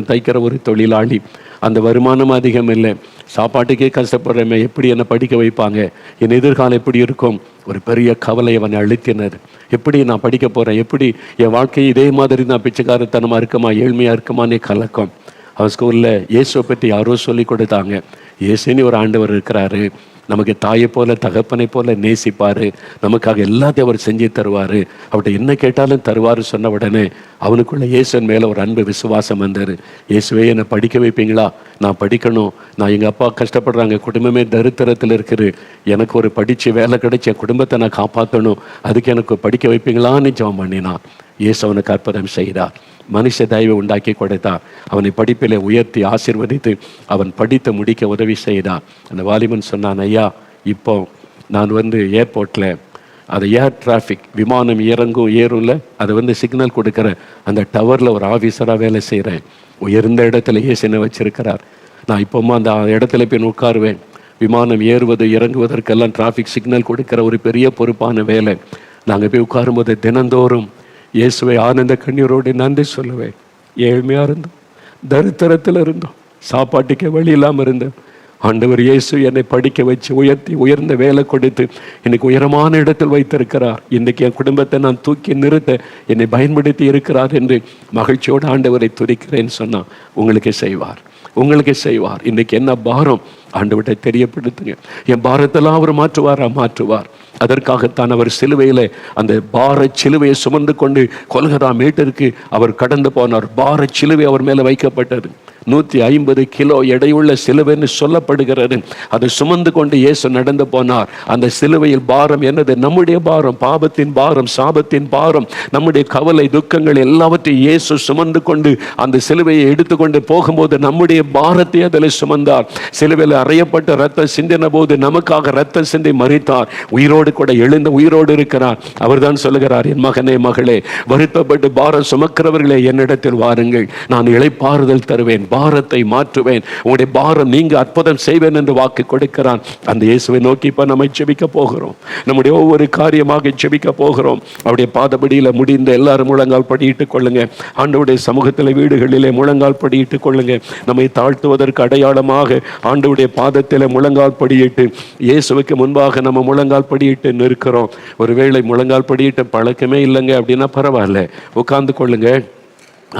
தைக்கிற ஒரு தொழிலாளி, அந்த வருமானம் அதிகம் இல்லை, சாப்பாட்டுக்கே கஷ்டப்படுறேமே, எப்படி என்னை படிக்க வைப்பாங்க, என் எதிர்காலம் எப்படி இருக்கும்? ஒரு பெரிய கவலை அவனை அழுத்தினர். எப்படி நான் படிக்க போகிறேன், எப்படி என் வாழ்க்கை இதே மாதிரி நான் பிச்சைக்காரத்தனமாக இருக்குமா, ஏழ்மையாக இருக்குமானே கலக்கம். அவன் ஸ்கூலில் இயேசுவை பற்றி யாரோ சொல்லி கொடுத்தாங்க. இயேசுன்னு ஒரு ஆண்டவர் இருக்கிறாரு, நமக்கு தாயை போல தகப்பனை போல நேசிப்பார், நமக்காக எல்லாத்தையும் அவர் செஞ்சு தருவார், அவர்கிட்ட என்ன கேட்டாலும் தருவார் சொன்ன உடனே அவனுக்குள்ள இயேசுவின் மேலே ஒரு அன்பு விசுவாசம் வந்தார். இயேசுவே என்னை படிக்க வைப்பீங்களா, நான் படிக்கணும், நான் எங்கள் அப்பா கஷ்டப்படுறாங்க, குடும்பமே தரித்திரத்தில் இருக்குது, எனக்கு ஒரு படித்து வேலை கிடைச்சி என் குடும்பத்தை நான் காப்பாற்றணும், அதுக்கு எனக்கு படிக்க வைப்பீங்களான்னு ஜெபம் பண்ணினான். இயேசு அவனுக்கு அற்புதம் செய்தார். மனுஷ தயவை உண்டாக்கி கொடுத்தார். அவனை படிப்பிலே உயர்த்தி ஆசீர்வதித்து அவன் படித்து முடிக்க உதவி செய்தார். அந்த வாலிபன் சொன்னான், ஐயா, இப்போ நான் ஏர்போர்ட்டில் அது ஏர் டிராஃபிக், விமானம் இறங்கும் ஏறும்ல, அதை சிக்னல் கொடுக்குற அந்த டவரில் ஒரு ஆஃபீஸராக வேலை செய்கிறேன். உயர்ந்த இடத்துல இயேசுனை வச்சிருக்கிறார். நான் இப்போமா அந்த இடத்துல போய் உட்காருவேன். விமானம் ஏறுவது இறங்குவதற்கெல்லாம் டிராஃபிக் சிக்னல் கொடுக்குற ஒரு பெரிய பொறுப்பான வேலை. நாங்கள் போய் உட்காரும்போது தினந்தோறும் இயேசுவை ஆனந்த கண்ணீரோடு நன்றி சொல்லுவேன். ஏழ்மையாக இருந்தோம், தரித்திரத்தில் இருந்தோம், சாப்பாட்டுக்கே வழி இல்லாமல் இருந்தோம். ஆண்டவர் இயேசு என்னை படிக்க வச்சு உயர்த்தி உயர்ந்த வேலை கொடுத்து இன்னைக்கு உயரமான இடத்தில் வைத்திருக்கிறார். இன்றைக்கு என் குடும்பத்தை நான் தூக்கி நிறுத்த என்னை பயன்படுத்தி இருக்கிறார் என்று மகிழ்ச்சியோடு ஆண்டவரை துதிக்கிறேன்னு சொன்னால் உங்களுக்கு செய்வார், உங்களுக்கு செய்வார். இன்றைக்கு என்ன பாரம் ஆண்டவர்கிட்ட தெரியப்படுத்துங்க. என் பாரத்தெல்லாம் அவர் மாற்றுவார். அதற்காகத்தான் அவர் சிலுவையில் அந்த பார சிலுவையை சுமந்து கொண்டு கொல்கத்தா மேட்டிற்கு அவர் கடந்து போனார். பார சிலுவை அவர் மேலே வைக்கப்பட்டது. 150 கிலோ எடையுள்ள சிலுவைன்னு சொல்லப்படுகிறது. அதை சுமந்து கொண்டு இயேசு நடந்து போனார். அந்த சிலுவையில் பாரம் என்னது? நம்முடைய பாரம், பாவத்தின் பாரம், சாபத்தின் பாரம், நம்முடைய கவலை துக்கங்கள் எல்லாவற்றையும் இயேசு சுமந்து கொண்டு அந்த சிலுவையை எடுத்துக்கொண்டு போகும்போது நம்முடைய பாரத்தை அதில் சுமந்தார். சிலுவையில் அறையப்பட்ட ரத்தம் சிந்தின போது நமக்காக ரத்தம் சிந்தி மரித்தார். உயிரோடு கூட எழுந்த உயிரோடு இருக்கிறார். அவர் தான் சொல்லுகிறார், என் மகனே மகளே, வருத்தப்பட்டு பாரம் சுமக்கிறவர்களே என்னிடத்தில் வாருங்கள், நான் இளைப்பாறுதல் தருவேன், பாரத்தை மாற்றுவேன், உங்களுடைய பாரம் நீங்க அற்புதம் செய்வேன் என்று வாக்கு கொடுக்கிறான். அந்த இயேசுவை நோக்கி இப்ப நம்ம ஜெபிக்க போகிறோம். நம்முடைய ஒவ்வொரு காரியமாக ஜெபிக்க போகிறோம். அவருடைய பாதபடியில முடிந்த எல்லாரும் முழங்கால் படியிட்டுக் கொள்ளுங்க. ஆண்டவருடைய சமூகத்தில் வீடுகளிலே முழங்கால் படியிட்டுக் கொள்ளுங்க. நம்மை தாழ்த்துவதற்கு அடையாளமாக ஆண்டவருடைய பாதத்தில் முழங்கால் படியிட்டு இயேசுவுக்கு முன்பாக நம்ம முழங்கால் படியிட்டு நிற்கிறோம். ஒருவேளை முழங்கால் படியிட்ட பழக்கமே இல்லைங்க அப்படின்னா பரவாயில்ல, உட்கார்ந்து கொள்ளுங்க.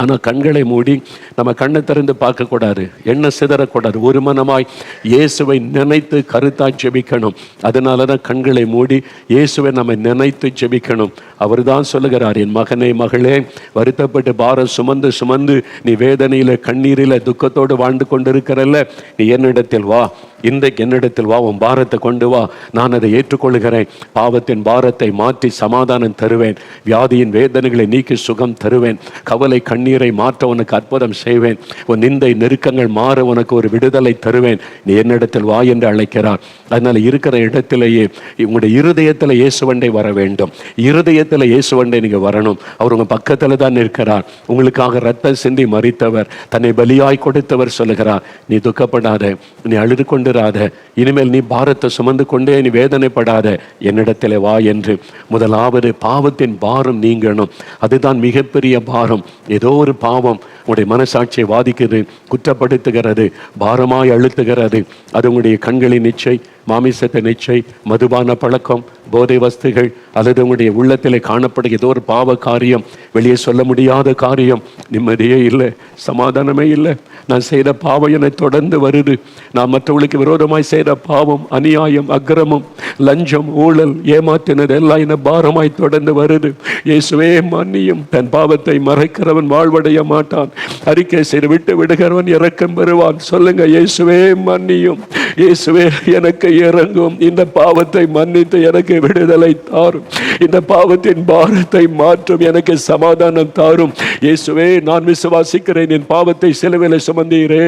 ஆனால் கண்களை மூடி நம்ம கண்ணை திறந்து பார்க்கக்கூடாது, எண்ணெய் சிதறக்கூடாது. ஒரு மனமாய் இயேசுவை நினைத்து கருத்தாய் ஜெபிக்கணும். அதனால தான் கண்களை மூடி இயேசுவை நம்ம நினைத்து ஜெபிக்கணும். அவர் தான் சொல்லுகிறார், என் மகனே மகளே, வருத்தப்பட்டு பாரம் சுமந்து நீ வேதனையில் கண்ணீரில் துக்கத்தோடு வாழ்ந்து கொண்டிருக்கிறல்ல, நீ என்னிடத்தில் வா, இன்றைக்கு என்னிடத்தில் வா, உன் பாரத்தை கொண்டு வா, நான் அதை ஏற்றுக்கொள்கிறேன். பாவத்தின் பாரத்தை மாற்றி சமாதானம் தருவேன், வியாதியின் வேதனைகளை நீக்கி சுகம் தருவேன், கவலை கண்ணீரை மாற்ற உனக்கு அற்புதம் செய்வேன், உன் நிந்தை நெருக்கங்கள் மாற உனக்கு ஒரு விடுதலை தருவேன், நீ என்னிடத்தில் வா என்று அழைக்கிறார். அதனால இருக்கிற இடத்திலேயே உங்களுடைய இருதயத்தில் இயேசுவண்டை வர வேண்டும். இருதயத்தில் இயேசுவண்டை நீங்க வரணும். அவர் உங்க பக்கத்துல தான் இருக்கிறார். உங்களுக்காக ரத்தம் சிந்தி மரித்தவர், தன்னை பலியாய் கொடுத்தவர் சொல்லுகிறார், நீ துக்கப்படாத, நீ அழுது கொண்டிராத, இனிமேல் நீ பாரத்தை சுமந்து கொண்டே நீ வேதனைப்படாத, என்னிடத்திலே வா என்று. முதலாவது பாவத்தின் பாரம் நீங்கணும். அதுதான் மிகப்பெரிய பாரம். ஏதோ ஒரு பாவம் உங்களுடைய மனசாட்சியை வாதிக்கிறது, குற்றப்படுத்துகிறது, பாரமாய் அழுத்துகிறது. அது உங்களுடைய கண்களின் இச்சை, மாமிசத்தின் இச்சை, மதுபான பழக்கம், போதை வஸ்துகள் அல்லது உங்களுடைய உள்ளத்திலே காணப்படுகிற ஏதோ ஒரு பாவ காரியம், வெளியே சொல்ல முடியாத காரியம், நிம்மதியே இல்லை, சமாதானமே இல்லை. நான் செய்த பாவம் என்னை தொடர்ந்து வருது. நான் மற்றவர்களுக்கு விரோதமாய் செய்த பாவம், அநியாயம், அக்கிரமம், லஞ்சம், ஊழல், ஏமாற்றினது எல்லாம் என்ன பாரமாய் தொடர்ந்து வருது. இயேசுவே மன்னியும். தன் பாவத்தை மறைக்கிறவன் வாழ்வடைய மாட்டான், அறிக்கை செய்து விட்டு விடுகிறவன் இரக்கம் பெறுவான். சொல்லுங்க, இயேசுவே மன்னியும், இயேசுவே எனக்கு இறங்கும், இந்த பாவத்தை மன்னித்து எனக்கு விடுதலை தாரும், இந்த பாவத்தின் பாரத்தை மாற்றும், எனக்கு சமாதானம் தாரும். இயேசுவே நான் விசுவாசிக்கிறேன், என் பாவத்தை சிலுவையில் சுமந்தீரே,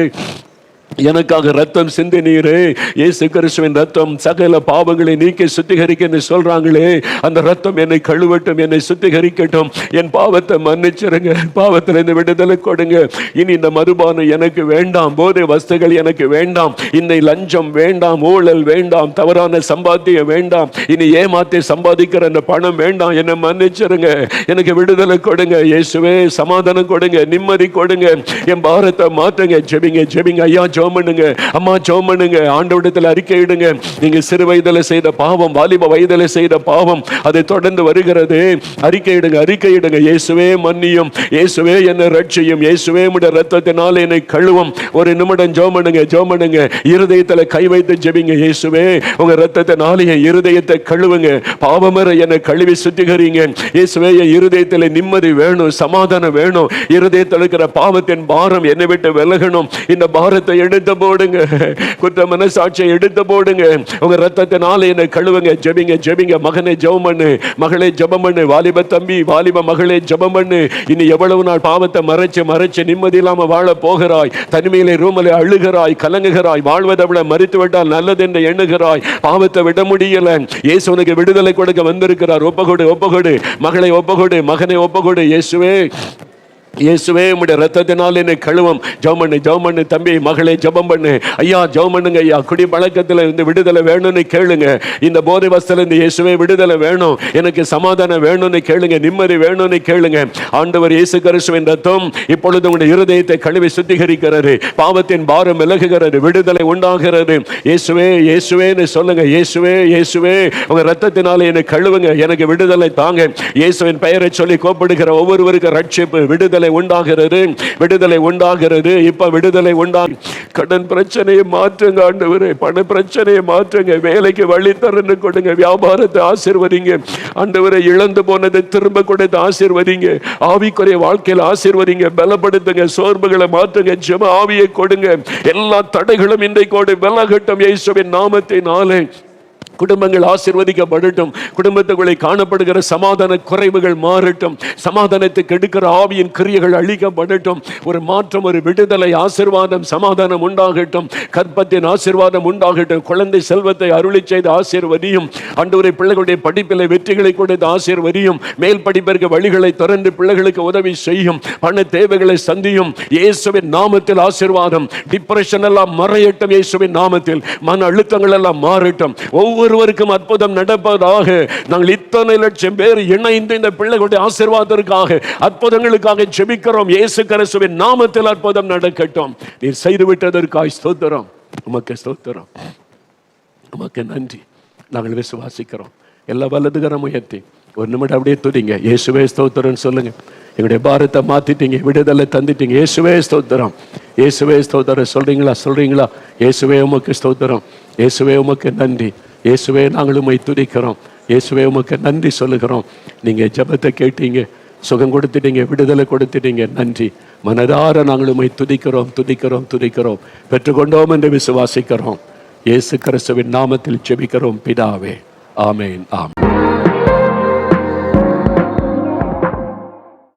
எனக்காக ரத்தம் சிந்தினீரே. இயேசு கிறிஸ்துவின் ரத்தம் சகல பாவங்களை நீக்கி சுத்திகரிக்க சொல்றாங்களே, அந்த ரத்தம் என்னை கழுவட்டும், என்னை சுத்திகரிக்கட்டும், என் பாவத்தை மன்னிச்சிருங்க, பாவத்திலிருந்து விடுதலை கொடுங்க. இனி இந்த மதுபானம் எனக்கு வேண்டாம், போதை வஸ்துகள் எனக்கு வேண்டாம், இந்த லஞ்சம் வேண்டாம், ஊழல் வேண்டாம், தவறான சம்பாத்தியம் வேண்டாம், இனி ஏமாத்தி சம்பாதிக்கிற அந்த பணம் வேண்டாம், என்னை மன்னிச்சிருங்க, எனக்கு விடுதலை கொடுங்க. இயேசுவே சமாதானம் கொடுங்க, நிம்மதி கொடுங்க, என் பாரத்தை மாற்றுங்க. ஜெபிங்க, ஜெபிங்க. ஐயா ஜெபம் பண்ணுங்க, அம்மா ஜெபம் பண்ணுங்க, ஆண்டவரிடத்தில் அறிக்கையிடுங்க. நீங்க சிறு வயதில் செய்த பாவம், வாலிப வயதில் செய்த பாவம், அதை தொடர்ந்து வருகிறது. அறிக்கையிடுங்க, அறிக்கையிடுங்க. இயேசுவே மன்னியும், இயேசுவே என்னை ரட்சியும், இயேசுவே உம்முடைய இரத்தத்தினால் என்னை கழுவும். ஒரு நிமிடம் ஜெபம் பண்ணுங்க, ஜெபம் பண்ணுங்க. இருதயத்தில் கை வைத்து ஜெபிங்க. இயேசுவே உங்க இரத்தத்தினால என் இருதயத்தை கழுவுங்க, பாவமற என்னை கழுவி சுத்திகரிங்க. இயேசுவே என் இருதயத்தில் நிம்மதி வேணும், சமாதானம் வேணும், இருதயத்தில் இருக்கிற பாவத்தின் பாரம் என்னை விட்டு விலகணும். இந்த பாரத்தை எடுத்து போடுங்க, குற்ற மனசாட்சியை எடுத்து போடுங்க, உங்க ரத்தத்தினால என்னை கழுவுங்க. ஜெபிங்க, ஜெபிங்க. மகனை ஜெபம் பண்ணு, மகளே ஜெபம் பண்ணு, வாலிப தம்பி, வாலிப மகளே ஜெபம் பண்ணு. இனி எவ்வளவு நாள் பாவத்தை மறைச்சு மறைச்சு நிம்மதி இல்லாம வாழ போகிறாய்? தனிமையிலே ரூமிலே அழுகிறாய், கலங்குகிறாய், வாழ்வதை விட மறித்து விட்டால் நல்லது என்று எண்ணுகிறாய், பாவத்தை விட முடியல. இயேசு உனக்கு விடுதலை கொடுக்க வந்திருக்கிறார். ஒப்பகொடு, ஒப்பகொடு, மகளை ஒப்பகொடு, மகனை ஒப்பகொடு. இயேசுவே, இயேசுவே உம்முடைய ரத்தத்தினால் என்னை கழுவும். ஜெபம் பண்ணு, ஜெபம் பண்ணு தம்பி, மகளே ஜெபம் பண்ணு. ஐயா ஜெபம் பண்ணுங்க. ஐயா குடி பழக்கத்தில் இருந்து விடுதலை வேணும்னு கேளுங்க. இந்த போதை வஸ்திலிருந்து இயேசுவே விடுதலை வேணும், எனக்கு சமாதானம் வேணும்னு கேளுங்க, நிம்மதி வேணும்னு கேளுங்க. ஆண்டவர் இயேசு கிறிஸ்துவின் ரத்தம் இப்பொழுது உங்களுடைய இருதயத்தை கழுவி சுத்திகரிக்கிறது, பாவத்தின் பாரம் விலகுகிறது, விடுதலை உண்டாகிறது. இயேசுவே, இயேசுவேன்னு சொல்லுங்க. இயேசுவே, இயேசுவே உங்க ரத்தத்தினால என்னை கழுவுங்க, எனக்கு விடுதலை தாங்க. இயேசுவின் பெயரை சொல்லி கோப்படுகிற ஒவ்வொருவருக்கு ரட்சிப்பு, விடுதலை உண்டாகிறது, விடுதலை உண்டாகிறது. இப்ப விடுதலை உண்டாக. கடன் பிரச்சனையை மாற்றுங்க ஆண்டவரே, பண பிரச்சனையை மாற்றுங்க, வேலைக்கு வழி தரன்னு கொடுங்க, வியாபாரத்தை ஆசீர்வதிங்க ஆண்டவரே, இழந்து போனதை திரும்ப கொடுத்து ஆசீர்வதிங்க, ஆவிக்குரிய வாழ்க்கையில் ஆசீர்வதிங்க, பலப்படுத்துங்க, சோர்வுகளை மாற்றுங்க, ஜெப ஆவியை கொடுங்க. எல்லா தடைகளும் இன்றைக்கு விலகட்டும் இயேசுவின் நாமத்தினாலே. குடும்பங்கள் ஆசீர்வதிக்கப்படட்டும், குடும்பத்துக்குள்ளே காணப்படுகிற சமாதான குறைவுகள் மாறட்டும், சமாதானத்துக்கு எடுக்கிற ஆவியின் கிரியைகள் அழிக்கப்படட்டும். ஒரு மாற்றம், ஒரு விடுதலை, ஆசீர்வாதம், சமாதானம் உண்டாகட்டும், கற்பத்தின் ஆசீர்வாதம் உண்டாகட்டும். குழந்தை செல்வத்தை அருளி செய்து ஆசீர்வதியும் ஆண்டவரே, பிள்ளைகளுடைய படிப்பில் வெற்றிகளை கொடுத்து ஆசீர்வதியும், மேல் படிப்பிற்கு வழிகளை திறந்து பிள்ளைகளுக்கு உதவி செய்யும், பண தேவைகளை சந்தியும் இயேசுவின் நாமத்தில். ஆசீர்வாதம், டிப்ரெஷன் எல்லாம் மறையட்டும் இயேசுவின் நாமத்தில். மன அழுத்தங்கள் எல்லாம் மாறட்டும், ஒவ்வொருவருக்கும் அற்புதம் நடப்பதாக. நாங்கள் இத்தனை லட்சம் பேர் இணைந்து இந்த பிள்ளைகளுடைய ஆசீர்வாதத்திற்காக, அற்புதங்களுக்காக ஜெபிக்கிறோம். இயேசு கிறிஸ்துவின் நாமத்தில் அற்புதம் நடக்கட்டும். நீர் செய்து விட்டதற்காய் ஸ்தோத்திரம், உமக்கு ஸ்தோத்திரம், உமக்கு நன்றி. நாங்கள் விசுவாசிக்கிறோம். எல்லா வலதுகரம் உயர்த்தி ஒரு நிமிடம் அப்படியே துதிங்க. இயேசுவே ஸ்தோத்திரம் சொல்லுங்க. எங்களுடைய பாரத்தை மாத்திட்டீங்க, விடுதலை தந்துட்டீங்க. இயேசுவே ஸ்தோத்திரம், இயேசுவே ஸ்தோத்திரம் சொல்றீங்களா? சொல்றீங்களா? இயேசுவே உமக்கு ஸ்தோத்திரம், இயேசுவே உமக்கு நன்றி, இயேசுவே நாங்கள் உம்மை துதிக்கிறோம், இயேசுவே உமக்கு நன்றி சொல்லுகிறோம். நீங்க ஜெபத்தை கேட்டீங்க, சுகம் கொடுத்துட்டீங்க, விடுதலை கொடுத்துட்டீங்க. நன்றி. மனதார நாங்கள் உம்மை துதிக்கிறோம், துதிக்கிறோம், துதிக்கிறோம். பெற்றுக்கொண்டோம் என்று விசுவாசிக்கிறோம். இயேசு கிறிஸ்துவின் நாமத்தில் ஜெபிக்கிறோம் பிதாவே. ஆமென், ஆமென்.